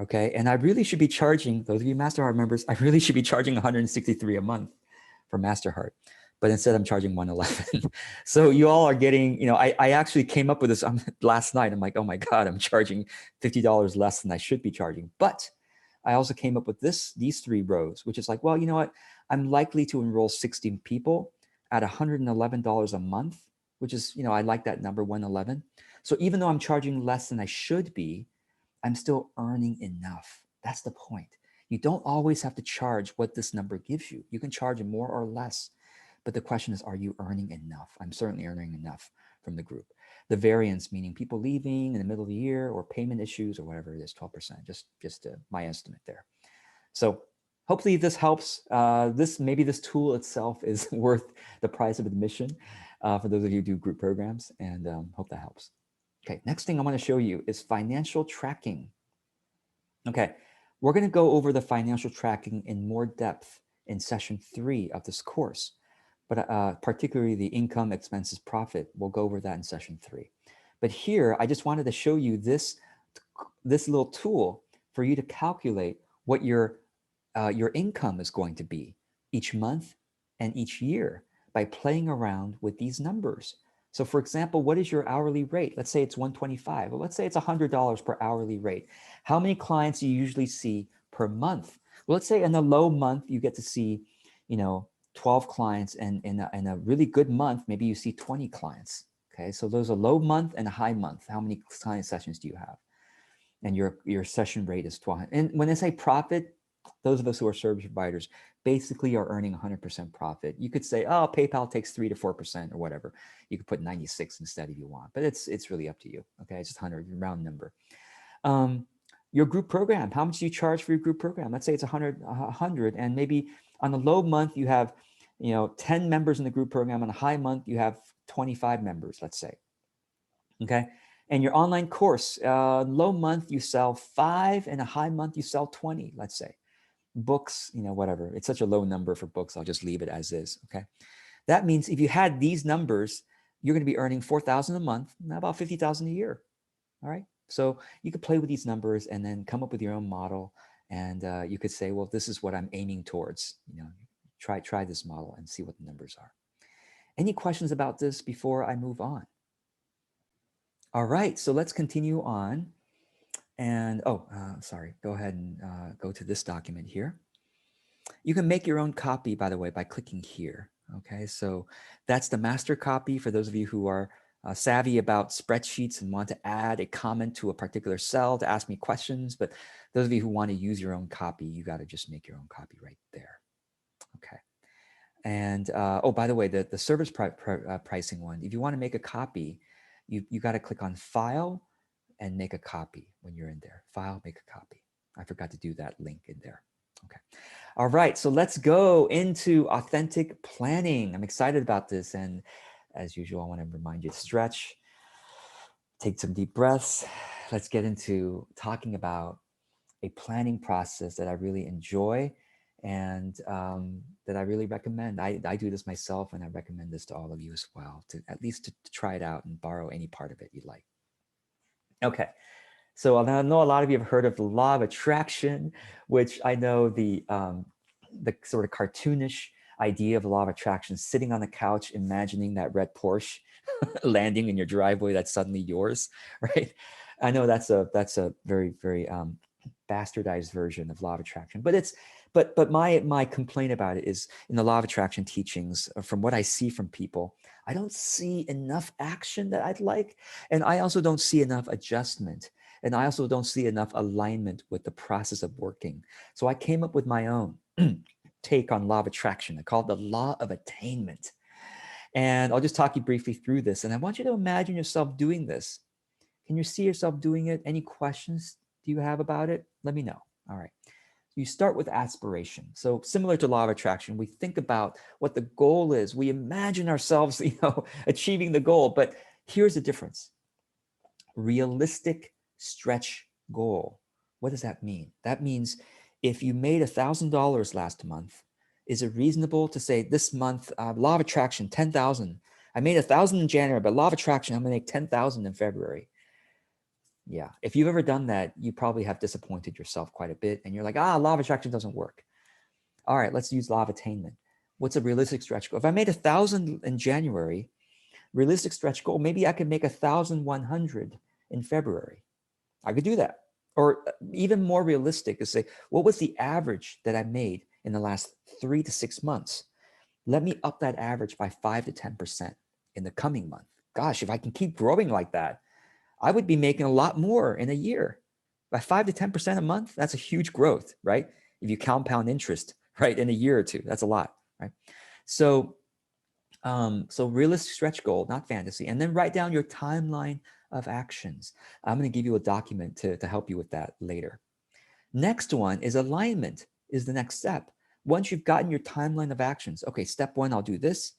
Okay. And I really should be charging, those of you MasterHeart members, I really should be charging 163 a month for MasterHeart. But instead I'm charging 111. So you all are getting, I actually came up with this last night. I'm like, oh my God, I'm charging $50 less than I should be charging. But I also came up with these 3 rows, which is like, well, you know what? I'm likely to enroll 16 people at $111 a month, which is, I like that number, 111. So even though I'm charging less than I should be, I'm still earning enough. That's the point. You don't always have to charge what this number gives you. You can charge more or less. But the question is, are you earning enough? I'm certainly earning enough from the group. The variance, meaning people leaving in the middle of the year or payment issues or whatever it is, 12%, just my estimate there. So hopefully this helps. Maybe this tool itself is worth the price of admission for those of you who do group programs, and hope that helps. Okay, next thing I want to show you is financial tracking. Okay, we're going to go over the financial tracking in more depth in session 3 of this course. But particularly the income, expenses, profit, we'll go over that in session 3. But here, I just wanted to show you this little tool for you to calculate what your income is going to be each month and each year by playing around with these numbers. So for example, what is your hourly rate? Let's say it's $125. Well, let's say it's $100 per hourly rate. How many clients do you usually see per month? Well, let's say in a low month, you get to see, 12 clients, and in a really good month, maybe you see 20 clients. Okay, so those are low month and a high month. How many client sessions do you have? And your session rate is 12. And when I say profit, those of us who are service providers basically are earning 100% profit. You could say, oh, PayPal takes 3 to 4% or whatever. You could put 96 instead if you want, but it's really up to you. Okay, it's just 100, round number. Your group program, how much do you charge for your group program? Let's say it's 100, and maybe on a low month, you have, 10 members in the group program. On a high month, you have 25 members, let's say. Okay. And your online course, low month, you sell 5, and a high month, you sell 20, let's say. Books, whatever. It's such a low number for books. I'll just leave it as is. Okay. That means if you had these numbers, you're going to be earning 4,000 a month, about 50,000 a year. All right. So you could play with these numbers and then come up with your own model. And you could say, well, this is what I'm aiming towards. Try this model and see what the numbers are. Any questions about this before I move on? All right. So let's continue on. And sorry. Go ahead and go to this document here. You can make your own copy, by the way, by clicking here. Okay, so that's the master copy for those of you who are savvy about spreadsheets and want to add a comment to a particular cell to ask me questions. But those of you who want to use your own copy, you got to just make your own copy right there. Okay. And by the way, the service pricing one, if you want to make a copy, you got to click on File and Make a Copy when you're in there. File, Make a Copy. I forgot to do that link in there. Okay. All right. So let's go into authentic planning. I'm excited about this. And as usual, I want to remind you to stretch, take some deep breaths. Let's get into talking about a planning process that I really enjoy and that I really recommend. I do this myself, and I recommend this to all of you as well, to at least to try it out and borrow any part of it you like. Okay. So I know a lot of you have heard of the law of attraction, which I know the sort of cartoonish idea of the law of attraction, sitting on the couch, imagining that red Porsche landing in your driveway that's suddenly yours, right? I know that's a very, very bastardized version of law of attraction, but my complaint about it is in the law of attraction teachings, from what I see from people, I don't see enough action that I'd like, and I also don't see enough adjustment. And I also don't see enough alignment with the process of working. So I came up with my own take on law of attraction. I call it the law of attainment. And I'll just talk you briefly through this. And I want you to imagine yourself doing this. Can you see yourself doing it? Any questions do you have about it? Let me know. All right. You start with aspiration. So similar to law of attraction, we think about what the goal is. We imagine ourselves, achieving the goal. But here's the difference. Realistic stretch goal. What does that mean? That means if you made $1,000 last month, is it reasonable to say this month, law of attraction, 10,000. I made 1,000 in January, but law of attraction, I'm gonna make 10,000 in February. Yeah, if you've ever done that, you probably have disappointed yourself quite a bit. And you're like, law of attraction doesn't work. All right, let's use law of attainment. What's a realistic stretch goal? If I made 1,000 in January, realistic stretch goal, maybe I could make 1,100 in February. I could do that. Or even more realistic is say, what was the average that I made in the last 3 to 6 months? Let me up that average by 5 to 10% in the coming month. Gosh, if I can keep growing like that, I would be making a lot more in a year. By 5 to 10% a month, that's a huge growth, right? If you compound interest, right, in a year or two, that's a lot, right? So realistic stretch goal, not fantasy. And then write down your timeline of actions. I'm going to give you a document to help you with that later. Next one is alignment, is the next step. Once you've gotten your timeline of actions, okay, step 1, I'll do this.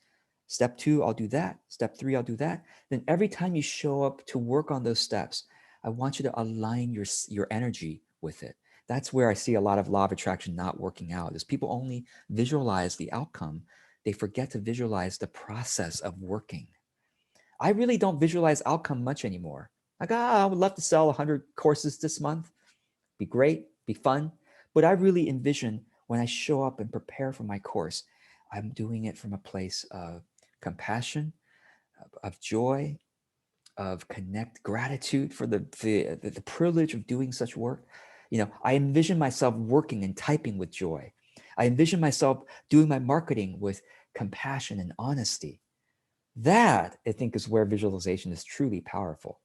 Step 2, I'll do that. Step 3, I'll do that. Then every time you show up to work on those steps, I want you to align your energy with it. That's where I see a lot of law of attraction not working out, is people only visualize the outcome. They forget to visualize the process of working. I really don't visualize outcome much anymore. Like, I would love to sell 100 courses this month. Be great, be fun. But I really envision when I show up and prepare for my course, I'm doing it from a place of compassion, of joy, of gratitude for the privilege of doing such work. I envision myself working and typing with joy. I envision myself doing my marketing with compassion and honesty. That, I think, is where visualization is truly powerful.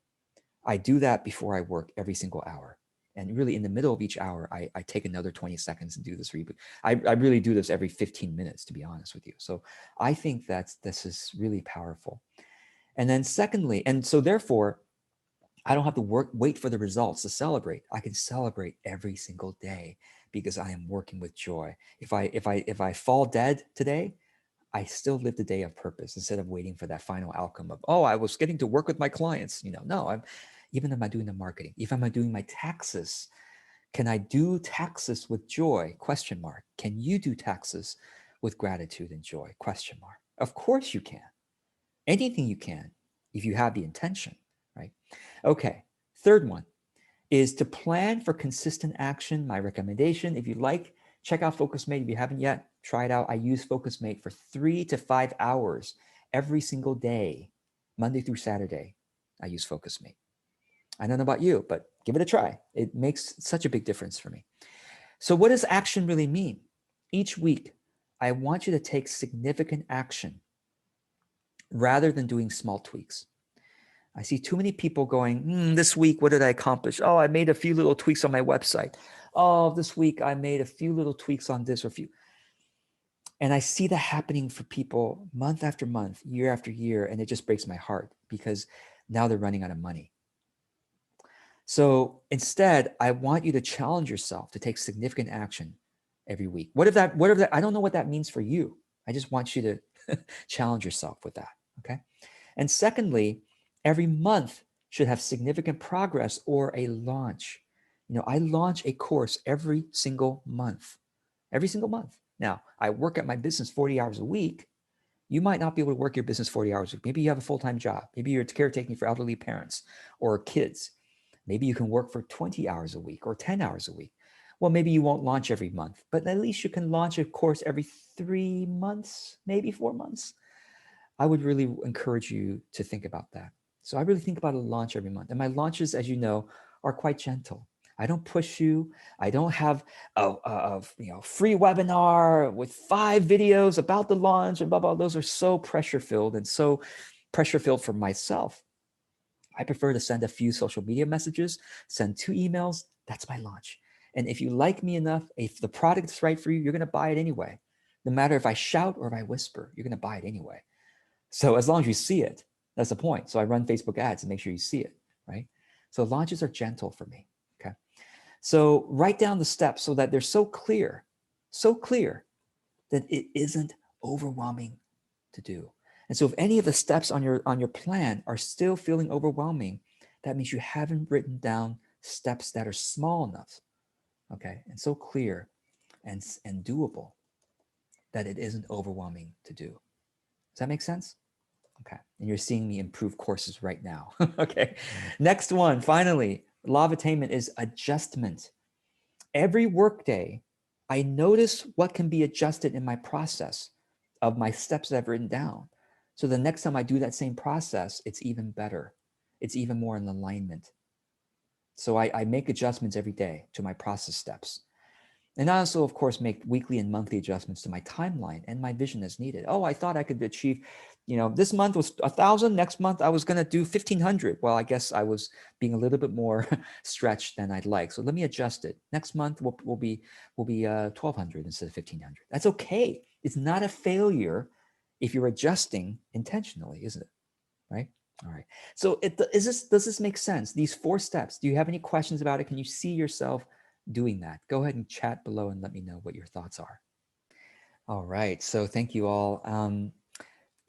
I do that before I work every single hour. And really in the middle of each hour, I take another 20 seconds and do this reboot. I really do this every 15 minutes, to be honest with you. So I think this is really powerful. And then secondly, and so therefore, I don't have to wait for the results to celebrate. I can celebrate every single day because I am working with joy. If I fall dead today, I still live the day of purpose instead of waiting for that final outcome of, oh, I was getting to work with my clients. No, even if I'm doing the marketing, if I'm doing my taxes, can I do taxes with joy? Question mark. Can you do taxes with gratitude and joy? Question mark. Of course you can. Anything you can if you have the intention, right? Okay. Third one is to plan for consistent action. My recommendation, if you like, check out FocusMate. If you haven't yet, try it out. I use FocusMate for 3 to 5 hours every single day, Monday through Saturday. I use FocusMate. I don't know about you, but give it a try. It makes such a big difference for me. So what does action really mean? Each week, I want you to take significant action rather than doing small tweaks. I see too many people going, this week, what did I accomplish? Oh, I made a few little tweaks on my website. Oh, this week I made a few little tweaks on this or a few. And I see that happening for people month after month, year after year, and it just breaks my heart because now they're running out of money. So instead, I want you to challenge yourself to take significant action every week. What if that, I don't know what that means for you. I just want you to challenge yourself with that, okay? And secondly, every month should have significant progress or a launch. I launch a course every single month. Now, I work at my business 40 hours a week. You might not be able to work your business 40 hours a week. Maybe you have a full-time job. Maybe you're caretaking for elderly parents or kids. Maybe you can work for 20 hours a week or 10 hours a week. Well, maybe you won't launch every month, but at least you can launch a course every 3 months, maybe 4 months. I would really encourage you to think about that. So I really think about a launch every month. And my launches, as you know, are quite gentle. I don't push you. I don't have a free webinar with 5 videos about the launch and blah, blah. Those are so pressure-filled and so pressure-filled for myself. I prefer to send a few social media messages, send 2 emails. That's my launch. And if you like me enough, if the product is right for you, you're going to buy it anyway. No matter if I shout or if I whisper, you're going to buy it anyway. So as long as you see it, that's the point. So I run Facebook ads to make sure you see it, right? So launches are gentle for me, okay? So write down the steps so that they're so clear that it isn't overwhelming to do. And so if any of the steps on your plan are still feeling overwhelming, that means you haven't written down steps that are small enough, okay? And so clear and doable that it isn't overwhelming to do. Does that make sense? Okay, and you're seeing me improve courses right now. Okay, next one, finally, law of attainment is adjustment. Every workday, I notice what can be adjusted in my process of my steps that I've written down. So the next time I do that same process, it's even better. It's even more in alignment. So I make adjustments every day to my process steps. And I also, of course, make weekly and monthly adjustments to my timeline and my vision as needed. Oh, I thought I could achieve, this month was 1,000. Next month, I was going to do 1,500. Well, I guess I was being a little bit more stretched than I'd like. So let me adjust it. Next month will be 1,200 instead of 1,500. That's okay. It's not a failure if you're adjusting intentionally, isn't it? Right? All right. So does this make sense? These 4 steps. Do you have any questions about it? Can you see yourself doing that? Go ahead and chat below and let me know what your thoughts are. All right, so thank you all.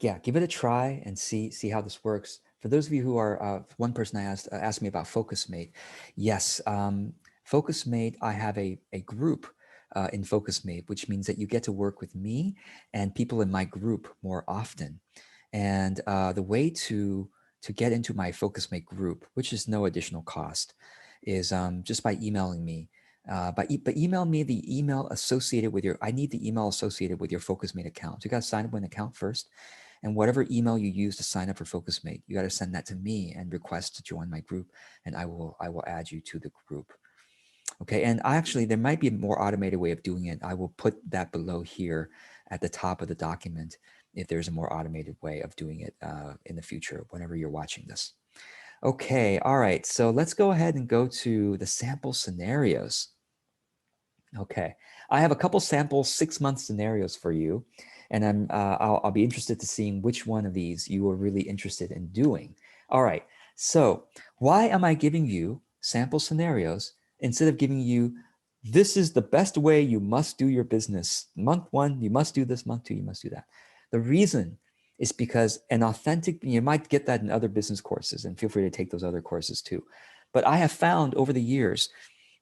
Yeah, give it a try and see how this works. For those of you who are, one person I asked me about FocusMate. Yes, FocusMate, I have a group in FocusMate, which means that you get to work with me and people in my group more often. And the way to get into my FocusMate group, which is no additional cost, is just by emailing me. But email me the email associated with I need the email associated with your FocusMate account. So you got to sign up with an account first. And whatever email you use to sign up for FocusMate, you got to send that to me and request to join my group. And I will add you to the group. Okay, and actually there might be a more automated way of doing it. I will put that below here at the top of the document if there's a more automated way of doing it in the future, whenever you're watching this. Okay, all right, so let's go ahead and go to the sample scenarios. Okay, I have a couple sample 6-month scenarios for you, and I'll be interested to seeing which one of these you are really interested in doing. All right, so Why am I giving you sample scenarios instead of giving you, this is the best way you must do your business. Month one, you must do this. Month two, you must do that. The reason is because an authentic, you might get that in other business courses, and feel free to take those other courses too. But I have found over the years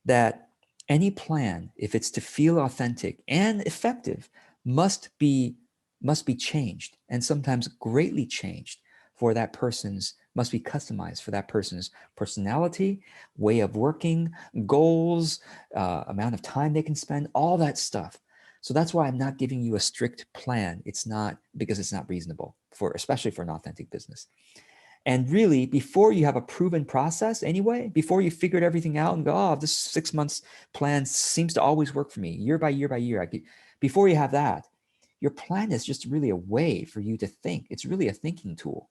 that any plan, if it's to feel authentic and effective, must be changed, and sometimes greatly changed for that person's, must be customized for that person's personality, way of working, goals, amount of time they can spend, all that stuff. So that's why I'm not giving you a strict plan. It's not, because it's not reasonable for, especially for an authentic business. And really, before you have a proven process anyway, before you figured everything out and go, oh, this 6 months plan seems to always work for me, year by year by year. Before you have that, your plan is just really a way for you to think. It's really a thinking tool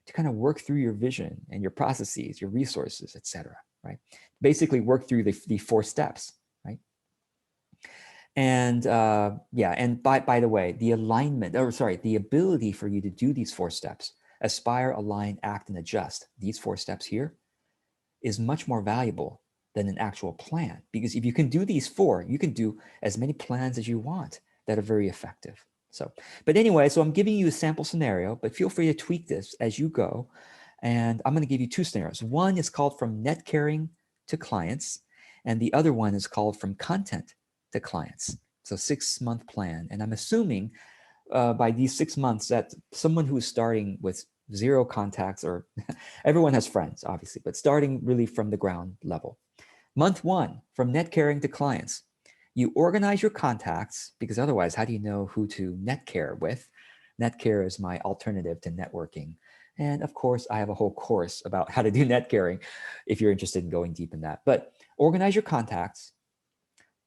to kind of work through your vision and your processes, your resources, etc. Right? Basically work through the 4 steps, right? And yeah, and by the way, the alignment, or sorry, the ability for you to do these 4 steps, aspire, align, act, and adjust, these 4 steps here, is much more valuable than an actual plan. Because if you can do these 4, you can do as many plans as you want that are very effective. So, but anyway, so I'm giving you a sample scenario, but feel free to tweak this as you go. And I'm going to give you 2 scenarios. One is called from Netcaring to clients, and the other one is called from content to clients. So 6-month plan. And I'm assuming by these 6 months that someone who is starting with 0 contacts, or everyone has friends, obviously, but starting really from the ground level. Month 1, from Netcaring to clients. You organize your contacts, because otherwise, how do you know who to netcare with? Netcare is my alternative to networking. And of course, I have a whole course about how to do netcaring if you're interested in going deep in that. But organize your contacts,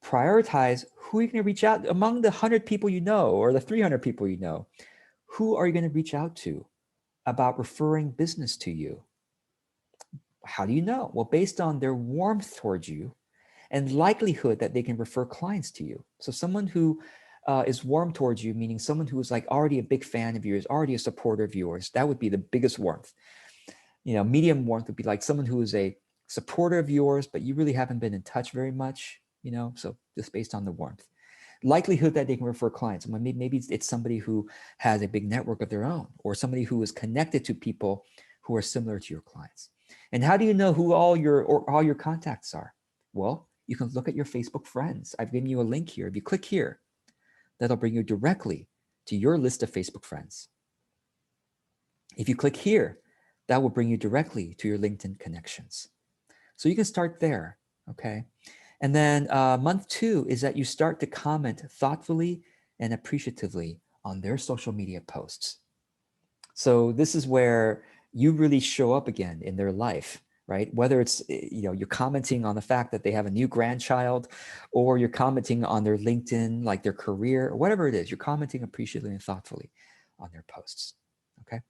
prioritize who you're going to reach out among the 100 people you know, or the 300 people you know. Who are you going to reach out to about referring business to you? How do you know? Well, based on their warmth towards you and likelihood that they can refer clients to you. So someone who is warm towards you, meaning someone who is like already a big fan of yours, already a supporter of yours, that would be the biggest warmth. You know, medium warmth would be like someone who is a supporter of yours, but you really haven't been in touch very much, you know, so just based on the warmth. Likelihood that they can refer clients. Maybe it's somebody who has a big network of their own, or somebody who is connected to people who are similar to your clients. And how do you know who all your contacts are? Well, you can look at your Facebook friends. I've given you a link here. If you click here, that'll bring you directly to your list of Facebook friends. If you click here, that will bring you directly to your LinkedIn connections. So you can start there, okay? And then month 2 is that you start to comment thoughtfully and appreciatively on their social media posts. So this is where you really show up again in their life, right? Whether it's, you know, you're commenting on the fact that they have a new grandchild, or you're commenting on their LinkedIn, like their career, or whatever it is, you're commenting appreciatively and thoughtfully on their posts, okay?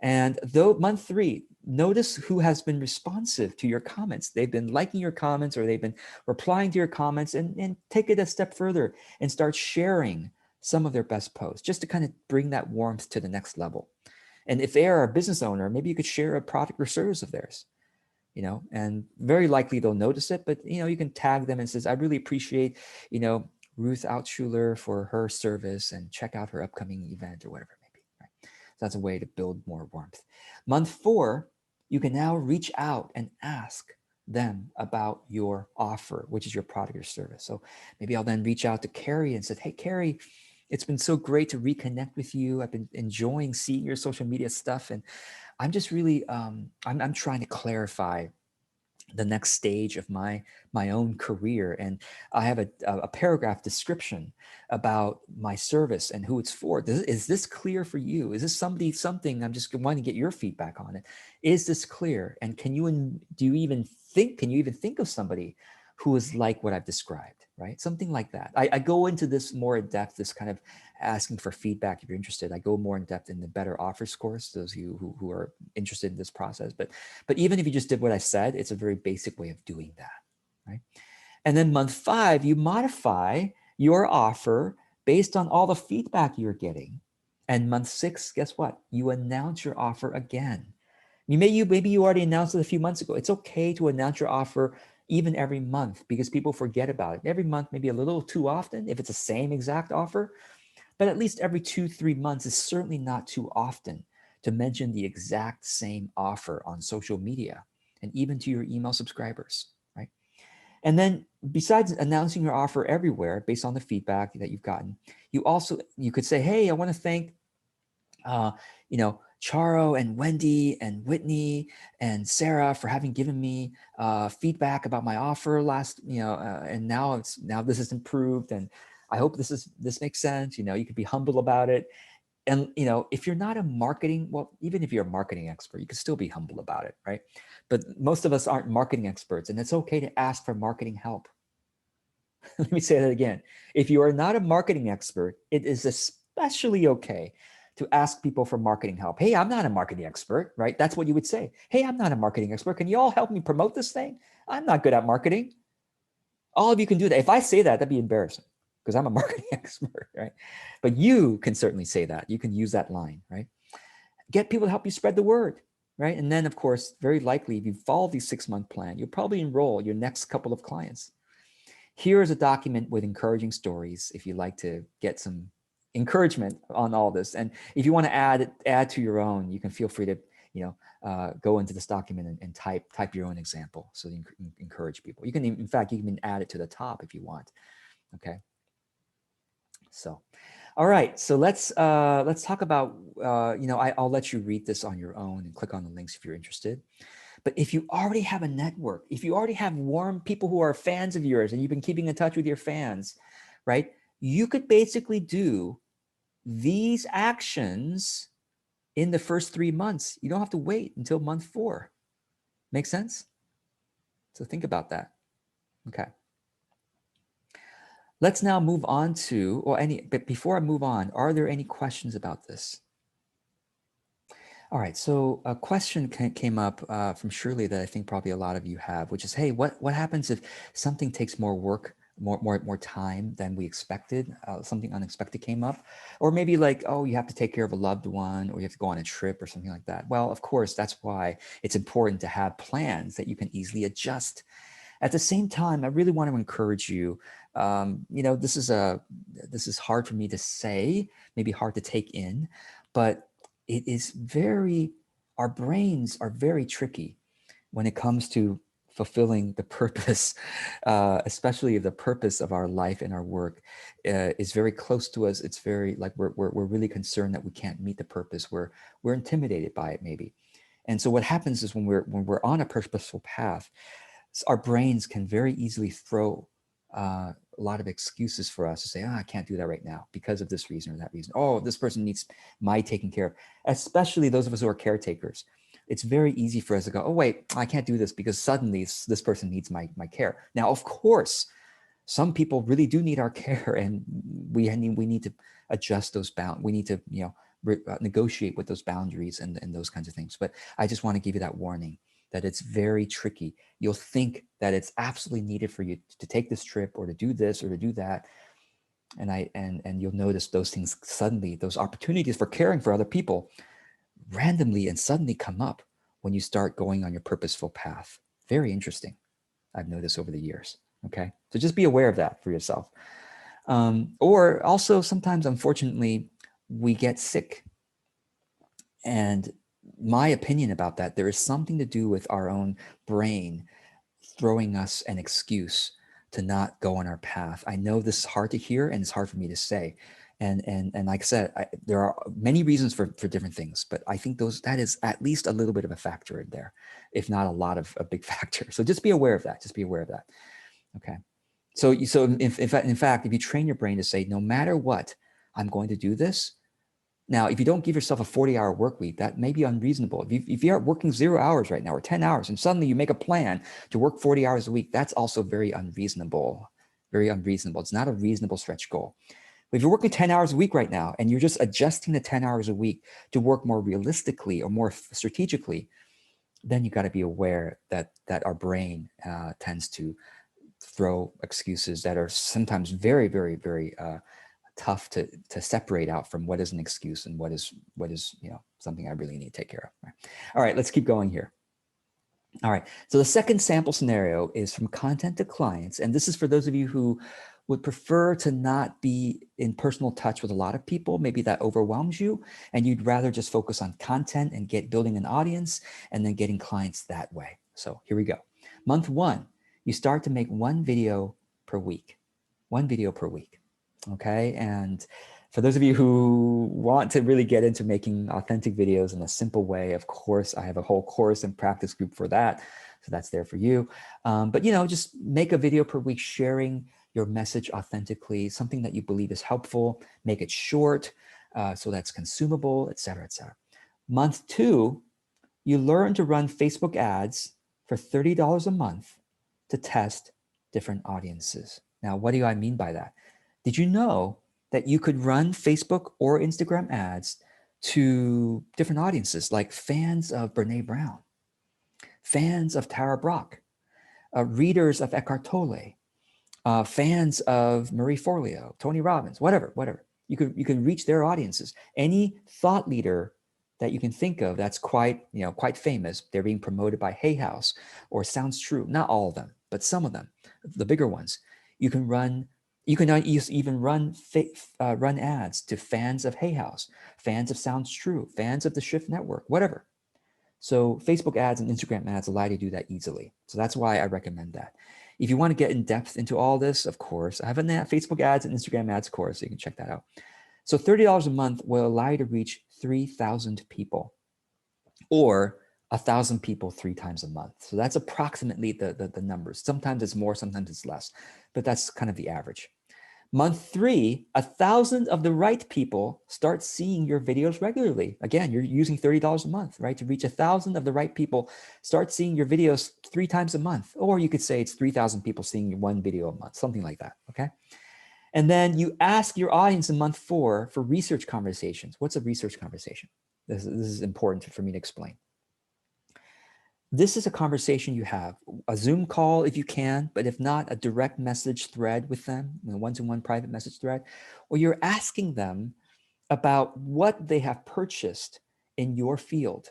And though month 3, notice who has been responsive to your comments. They've been liking your comments, or they've been replying to your comments, and take it a step further and start sharing some of their best posts, just to kind of bring that warmth to the next level. And if they are a business owner, maybe you could share a product or service of theirs, you know, and very likely they'll notice it, but, you know, you can tag them and says, I really appreciate, you know, Ruth Altschuler for her service, and check out her upcoming event, or whatever it may be, right? So that's a way to build more warmth. Month 4, you can now reach out and ask them about your offer, which is your product or service. So maybe I'll then reach out to Carrie and say, hey, Carrie, it's been so great to reconnect with you. I've been enjoying seeing your social media stuff. And I'm just really, I'm trying to clarify the next stage of my own career. And I have a paragraph description about my service and who it's for. Is this clear for you? Is this something I'm just wanting to get your feedback on it? Is this clear? And can you even think of somebody who is like what I've described, right? Something like that. I go into this more in depth, this kind of asking for feedback. If you're interested, I go more in depth in the Better Offers course, those of you who are interested in this process. But even if you just did what I said, it's a very basic way of doing that, right? And then month 5, you modify your offer based on all the feedback you're getting. And month 6, guess what? You announce your offer again. Maybe you already announced it a few months ago. It's okay to announce your offer even every month because people forget about it. Every month, maybe a little too often if it's the same exact offer, but at least every 2-3 months is certainly not too often to mention the exact same offer on social media and even to your email subscribers, right? And then besides announcing your offer everywhere based on the feedback that you've gotten, you could say, hey, I want to thank Charo and Wendy and Whitney and Sarah for having given me feedback about my offer last, and now this is improved, and I hope this makes sense. You could be humble about it. And if you're not a marketing, well, even if you're a marketing expert, you can still be humble about it, right? But most of us aren't marketing experts, and it's okay to ask for marketing help. Let me say that again. If you are not a marketing expert, it is especially okay to ask people for marketing help. Hey, I'm not a marketing expert, right? That's what you would say. Hey, I'm not a marketing expert. Can you all help me promote this thing? I'm not good at marketing. All of you can do that. If I say that, that'd be embarrassing because I'm a marketing expert, right? But you can certainly say that. You can use that line, right? Get people to help you spread the word, right? And then, of course, very likely, if you follow the 6-month plan, you'll probably enroll your next couple of clients. Here is a document with encouraging stories if you'd like to get some encouragement on all this. And if you want to add to your own, you can feel free to go into this document and type your own example so you can encourage people. You can, in fact, you can add it to the top if you want. Okay. So, all right. So let's talk about I'll let you read this on your own and click on the links if you're interested. But if you already have a network, if you already have warm people who are fans of yours and you've been keeping in touch with your fans, right? You could basically do these actions in the first 3 months. You don't have to wait until month 4. Make sense? So think about that. Okay. Let's now move on to, but before I move on, are there any questions about this? All right, so a question came up from Shirley that I think probably a lot of you have, which is, hey, what happens if something takes more work, more time than we expected? Something unexpected came up, or maybe like, oh, you have to take care of a loved one, or you have to go on a trip or something like that. Well, of course, that's why it's important to have plans that you can easily adjust. At the same time, I really want to encourage you. This is hard for me to say, maybe hard to take in, but it is our brains are very tricky when it comes to fulfilling the purpose, especially if the purpose of our life and our work is very close to us. It's very like we're really concerned that we can't meet the purpose. We're intimidated by it maybe. And so what happens is when we're on a purposeful path, our brains can very easily throw a lot of excuses for us to say, I can't do that right now because of this reason or that reason. Oh, this person needs my taking care of, especially those of us who are caretakers. It's very easy for us to go, oh, wait, I can't do this because suddenly this person needs my care. Now, of course, some people really do need our care and we need to adjust those bounds. We need to, negotiate with those boundaries and those kinds of things. But I just want to give you that warning that it's very tricky. You'll think that it's absolutely needed for you to take this trip or to do this or to do that. And you'll notice those things suddenly, those opportunities for caring for other people randomly and suddenly come up when you start going on your purposeful path. Very interesting. I've noticed over the years. Okay. So just be aware of that for yourself. Or also sometimes, unfortunately, we get sick. And my opinion about that, there is something to do with our own brain throwing us an excuse to not go on our path. I know this is hard to hear and it's hard for me to say. And like I said, there are many reasons for different things, but I think that is at least a little bit of a factor in there, if not a lot of a big factor. So just be aware of that. Just be aware of that. Okay. So in fact, if you train your brain to say, no matter what, I'm going to do this. Now, if you don't give yourself a 40-hour work week, that may be unreasonable. If you are working 0 hours right now or 10 hours and suddenly you make a plan to work 40 hours a week, that's also very unreasonable. Very unreasonable. It's not a reasonable stretch goal. But if you're working 10 hours a week right now and you're just adjusting the 10 hours a week to work more realistically or more strategically, then you got to be aware that our brain tends to throw excuses that are sometimes very, very, very tough to separate out from what is an excuse and what is something I really need to take care of. All right, let's keep going here. All right, so the second sample scenario is from content to clients. And this is for those of you who would prefer to not be in personal touch with a lot of people. Maybe that overwhelms you and you'd rather just focus on content and building an audience and then getting clients that way. So here we go. Month 1, you start to make 1 video per week, 1 video per week. Okay, and for those of you who want to really get into making authentic videos in a simple way, of course, I have a whole course and practice group for that. So that's there for you. But, just make a video per week sharing your message authentically, something that you believe is helpful, make it short, so that's consumable, et cetera, et cetera. Month 2, you learn to run Facebook ads for $30 a month to test different audiences. Now, what do I mean by that? Did you know that you could run Facebook or Instagram ads to different audiences, like fans of Brene Brown, fans of Tara Brach, readers of Eckhart Tolle, fans of Marie Forleo, Tony Robbins, whatever. You can reach their audiences. Any thought leader that you can think of that's quite famous, they're being promoted by Hay House or Sounds True. Not all of them, but some of them, the bigger ones. You can even run ads to fans of Hay House, fans of Sounds True, fans of the Shift Network, whatever. So Facebook ads and Instagram ads allow you to do that easily. So that's why I recommend that. If you want to get in depth into all this, of course, I have a Facebook ads and Instagram ads course, so you can check that out. So $30 a month will allow you to reach 3,000 people or 1,000 people 3 times a month. So that's approximately the numbers. Sometimes it's more, sometimes it's less, but that's kind of the average. Month 3, 1,000 of the right people start seeing your videos regularly. Again, you're using $30 a month, right? To reach 1,000 of the right people, start seeing your videos 3 times a month. Or you could say it's 3,000 people seeing 1 video a month, something like that, okay? And then you ask your audience in month 4 for research conversations. What's a research conversation? This is important for me to explain. This is a conversation you have, a Zoom call if you can, but if not, a direct message thread with them, a one-to-one private message thread, or you're asking them about what they have purchased in your field.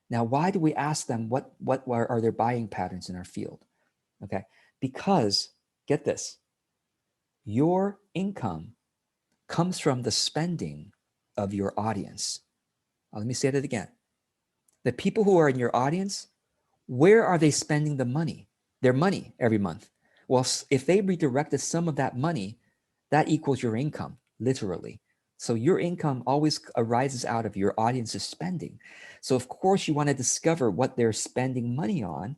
Now, why do we ask them what are their buying patterns in our field? Okay, because get this, your income comes from the spending of your audience. Let me say that again. The people who are in your audience, where are they spending the money? Their money every month. Well, if they redirected some of that money, that equals your income, literally. So your income always arises out of your audience's spending. So of course you want to discover what they're spending money on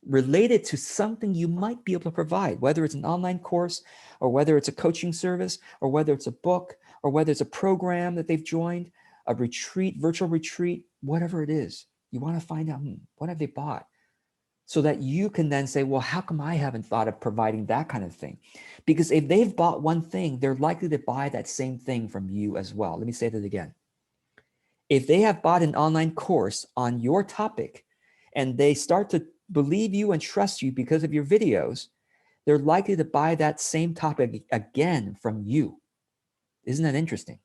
related to something you might be able to provide, whether it's an online course or whether it's a coaching service or whether it's a book or whether it's a program that they've joined, a retreat, virtual retreat, whatever it is. You want to find out, what have they bought? So that you can then say, well, how come I haven't thought of providing that kind of thing? Because if they've bought one thing, they're likely to buy that same thing from you as well. Let me say that again. If they have bought an online course on your topic and they start to believe you and trust you because of your videos, they're likely to buy that same topic again from you. Isn't that interesting?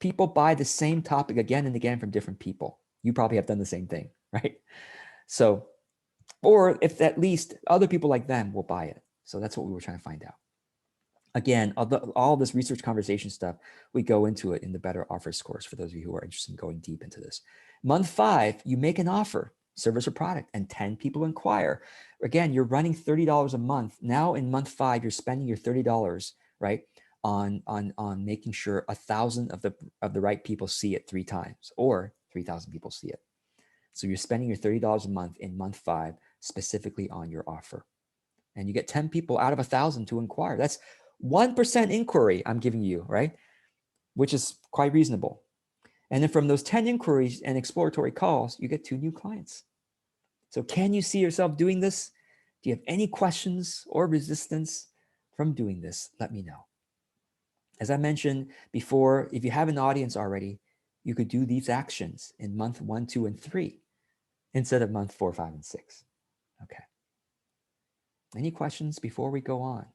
People buy the same topic again and again from different people. You probably have done the same thing, right? So, or if at least other people like them will buy it. So that's what we were trying to find out. Again, all this research conversation stuff, we go into it in the Better Offers course for those of you who are interested in going deep into this. Month 5, you make an offer, service or product, and 10 people inquire. Again, you're running $30 a month. Now in month 5, you're spending your $30, right, on making sure 1,000 of the right people see it 3 times, or 3,000 people see it. So you're spending your $30 a month in month 5 specifically on your offer. And you get 10 people out of 1,000 to inquire. That's 1% inquiry I'm giving you, right? Which is quite reasonable. And then from those 10 inquiries and exploratory calls, you get 2 new clients. So can you see yourself doing this? Do you have any questions or resistance from doing this? Let me know. As I mentioned before, if you have an audience already, you could do these actions in month 1, 2, and 3 instead of month 4, 5, and 6. Okay. Any questions before we go on?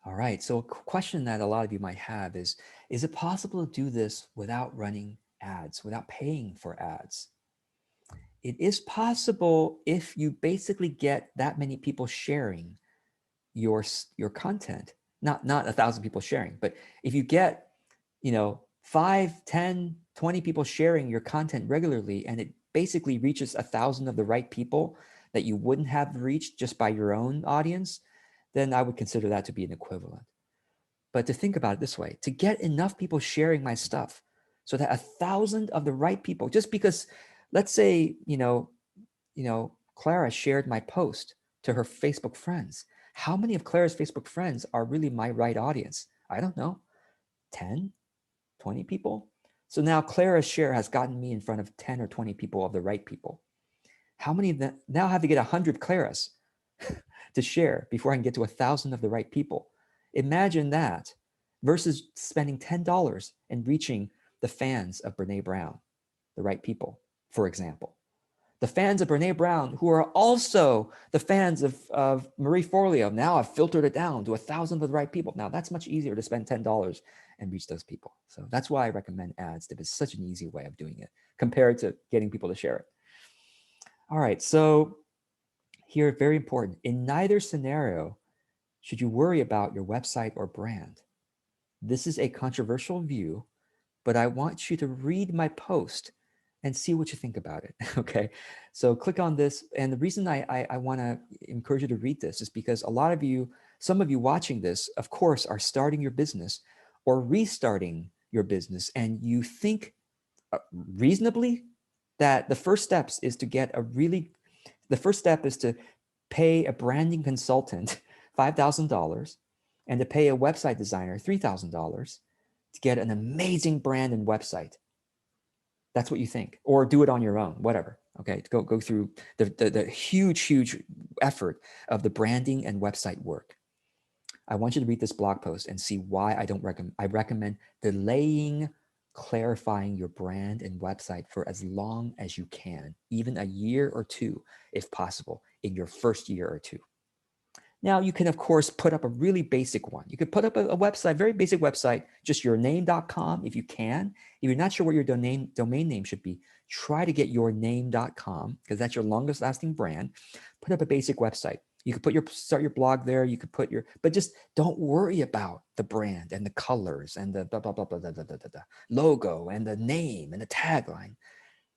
All right. So a question that a lot of you might have is it possible to do this without running ads, without paying for ads? It is possible if you basically get that many people sharing your content, not 1,000 people sharing, but if you get, 5, 10, 20 people sharing your content regularly, and it basically reaches 1,000 of the right people that you wouldn't have reached just by your own audience, then I would consider that to be an equivalent. But to think about it this way, to get enough people sharing my stuff so that 1,000 of the right people, just because, let's say, Clara shared my post to her Facebook friends. How many of Clara's Facebook friends are really my right audience? I don't know, 10, 20 people. So now Clara's share has gotten me in front of 10 or 20 people of the right people. How many of them now have to get 100 Claras to share before I can get to 1,000 of the right people? Imagine that versus spending $10 and reaching the fans of Brene Brown, the right people, for example. The fans of Brene Brown, who are also the fans of Marie Forleo, now I've filtered it down to 1,000 of the right people. Now that's much easier to spend $10 and reach those people. So that's why I recommend ads. It's such an easy way of doing it compared to getting people to share it. All right, so here, very important. In neither scenario should you worry about your website or brand. This is a controversial view, but I want you to read my post and see what you think about it, okay? So click on this. And the reason I want to encourage you to read this is because a lot of you, some of you watching this, of course, are starting your business or restarting your business. And you think reasonably that the first steps is to get the first step is to pay a branding consultant $5,000 and to pay a website designer $3,000 to get an amazing brand and website. That's what you think, or do it on your own, whatever. Okay, to go through the huge effort of the branding and website work. I want you to read this blog post and see why I recommend delaying clarifying your brand and website for as long as you can, even a year or two, if possible, in your first year or two. Now, you can, of course, put up a really basic one. You could put up a website, very basic website, just yourname.com if you can. If you're not sure what your domain name should be, try to get yourname.com because that's your longest lasting brand. Put up a basic website. You could start your blog there. You could put but just don't worry about the brand and the colors and the blah, blah, blah, blah, blah, blah, blah, blah, logo and the name and the tagline.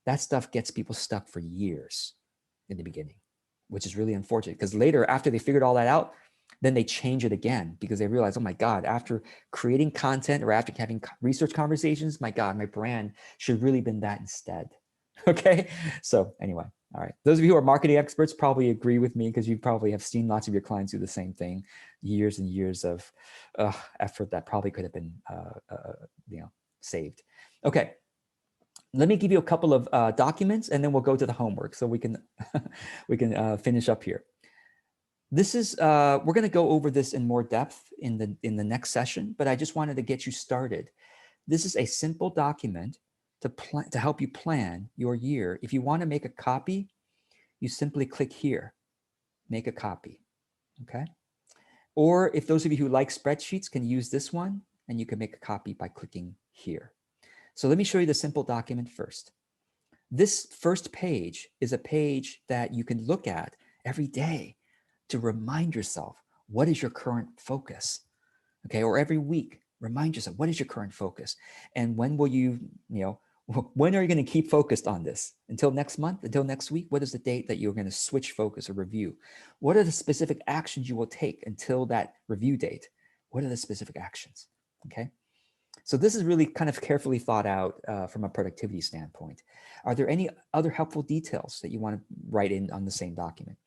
That stuff gets people stuck for years in the beginning, which is really unfortunate because later, after they figured all that out, then they change it again because they realize, oh my God, after creating content or after having research conversations, my God, my brand should really been that instead. Okay. So anyway, all right. Those of you who are marketing experts probably agree with me because you probably have seen lots of your clients do the same thing, years and years of effort that probably could have been, saved. Okay. Let me give you a couple of documents and then we'll go to the homework so we can finish up here. This is we're going to go over this in more depth in the next session, but I just wanted to get you started. This is a simple document to help you plan your year. If you want to make a copy, you simply click here, make a copy, okay? Or if those of you who like spreadsheets can use this one, and you can make a copy by clicking here. So let me show you the simple document first. This first page is a page that you can look at every day to remind yourself, what is your current focus? Okay, or every week, remind yourself, what is your current focus? And when will when are you going to keep focused on this? Until next month, until next week? What is the date that you're going to switch focus or review? What are the specific actions you will take until that review date? What are the specific actions? Okay. So this is really kind of carefully thought out from a productivity standpoint. Are there any other helpful details that you want to write in on the same document?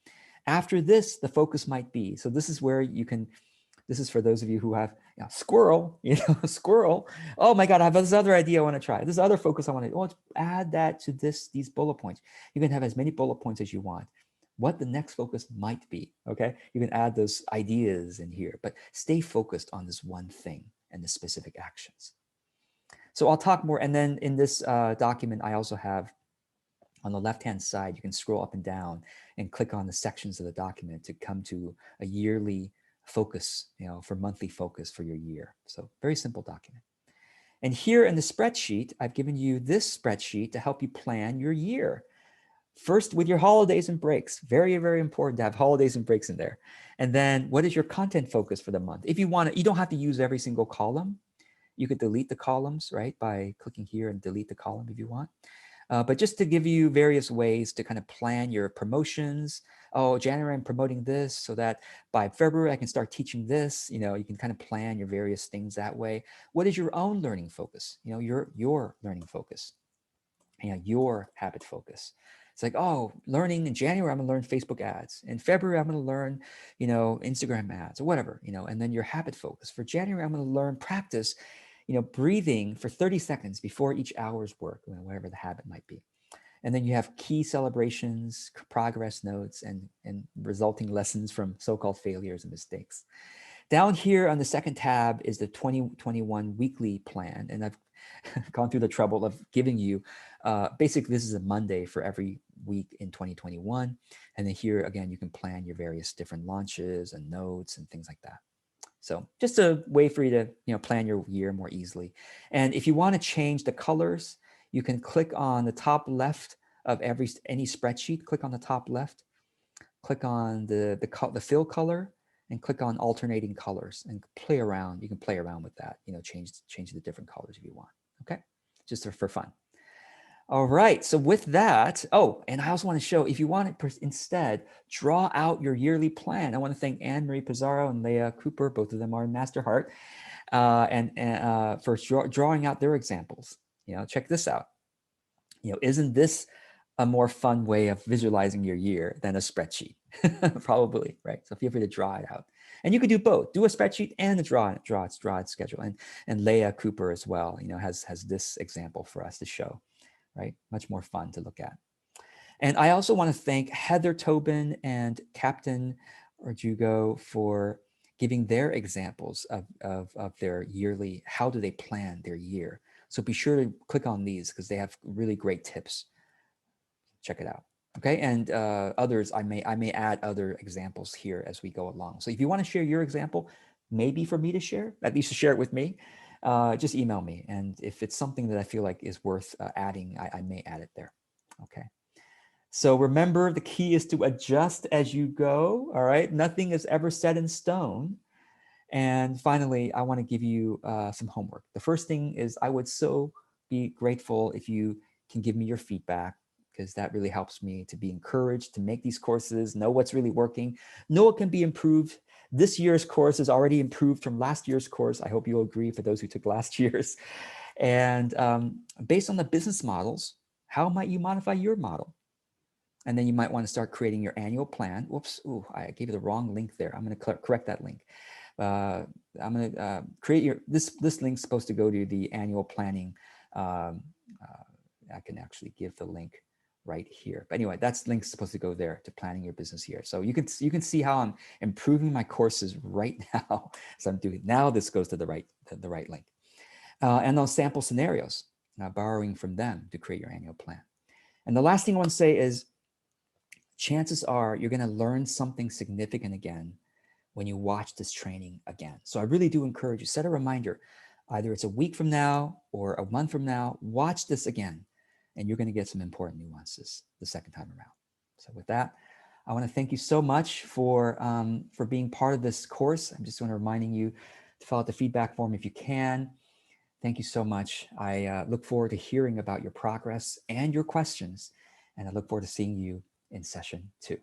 After this, the focus might be, so this is where you can, this is for those of you who have squirrel, squirrel. Oh my God, I have this other idea I want to try. This other focus I want to, let's add that to these bullet points. You can have as many bullet points as you want. What the next focus might be, okay? You can add those ideas in here, but stay focused on this one thing and the specific actions. So I'll talk more. And then in this document, I also have on the left-hand side, you can scroll up and down and click on the sections of the document to come to a yearly focus, for monthly focus for your year. So very simple document. And here in the spreadsheet, I've given you this spreadsheet to help you plan your year. First, with your holidays and breaks, very, very important to have holidays and breaks in there. And then what is your content focus for the month? If you want to, you don't have to use every single column. You could delete the columns, right? By clicking here and delete the column if you want. But just to give you various ways to kind of plan your promotions. Oh, January, I'm promoting this so that by February, I can start teaching this. You can kind of plan your various things that way. What is your own learning focus? Your learning focus, your habit focus. It's like, oh, learning in January, I'm going to learn Facebook ads. In February, I'm going to learn, Instagram ads or whatever, and then your habit focus. For January, I'm going to learn practice, breathing for 30 seconds before each hour's work, whatever the habit might be. And then you have key celebrations, progress notes, and resulting lessons from so-called failures and mistakes. Down here on the second tab is the 2021 weekly plan. And I've gone through the trouble of giving you, basically this is a Monday for every week in 2021. And then here again, you can plan your various different launches and notes and things like that. So just a way for you to plan your year more easily. And if you want to change the colors, you can click on the top left of any spreadsheet. Click on the top left, click on the fill color, and click on alternating colors and play around. You can play around with that. Change the different colors if you want. Okay, just for fun. All right, so with that, oh, and I also want to show, if you want to instead draw out your yearly plan. I want to thank Anne-Marie Pizarro and Leah Cooper, both of them are in Master Heart, for drawing out their examples. Check this out. Isn't this a more fun way of visualizing your year than a spreadsheet? Probably, right? So feel free to draw it out. And you could do both, do a spreadsheet and a draw it schedule. And Leah Cooper as well, has this example for us to show. Right? Much more fun to look at. And I also want to thank Heather Tobin and Captain Orjugo for giving their examples of their yearly, how do they plan their year. So be sure to click on these because they have really great tips. Check it out. Okay, and others, I may add other examples here as we go along. So if you want to share your example, maybe for me to share, at least to share it with me, just email me. And if it's something that I feel like is worth adding, I may add it there. Okay. So remember, the key is to adjust as you go. All right. Nothing is ever set in stone. And finally, I want to give you some homework. The first thing is I would so be grateful if you can give me your feedback, because that really helps me to be encouraged to make these courses, know what's really working, know what can be improved. This year's course is already improved from last year's course. I hope you'll agree for those who took last year's. And based on the business models, how might you modify your model? And then you might want to start creating your annual plan. Whoops, ooh, I gave you the wrong link there. I'm going to correct that link. I'm going to create this link's supposed to go to the annual planning. I can actually give the link right here. But anyway, that's link's supposed to go there to planning your business year. So you can see how I'm improving my courses right now. So I'm doing now. This goes to the right link, and those sample scenarios, borrowing from them to create your annual plan. And the last thing I want to say is, chances are you're going to learn something significant again when you watch this training again. So I really do encourage you, set a reminder, either it's a week from now or a month from now, watch this again, and you're going to get some important nuances the second time around. So with that, I want to thank you so much for being part of this course. I'm just want to reminding you to fill out the feedback form if you can. Thank you so much. I look forward to hearing about your progress and your questions, and I look forward to seeing you in session 2.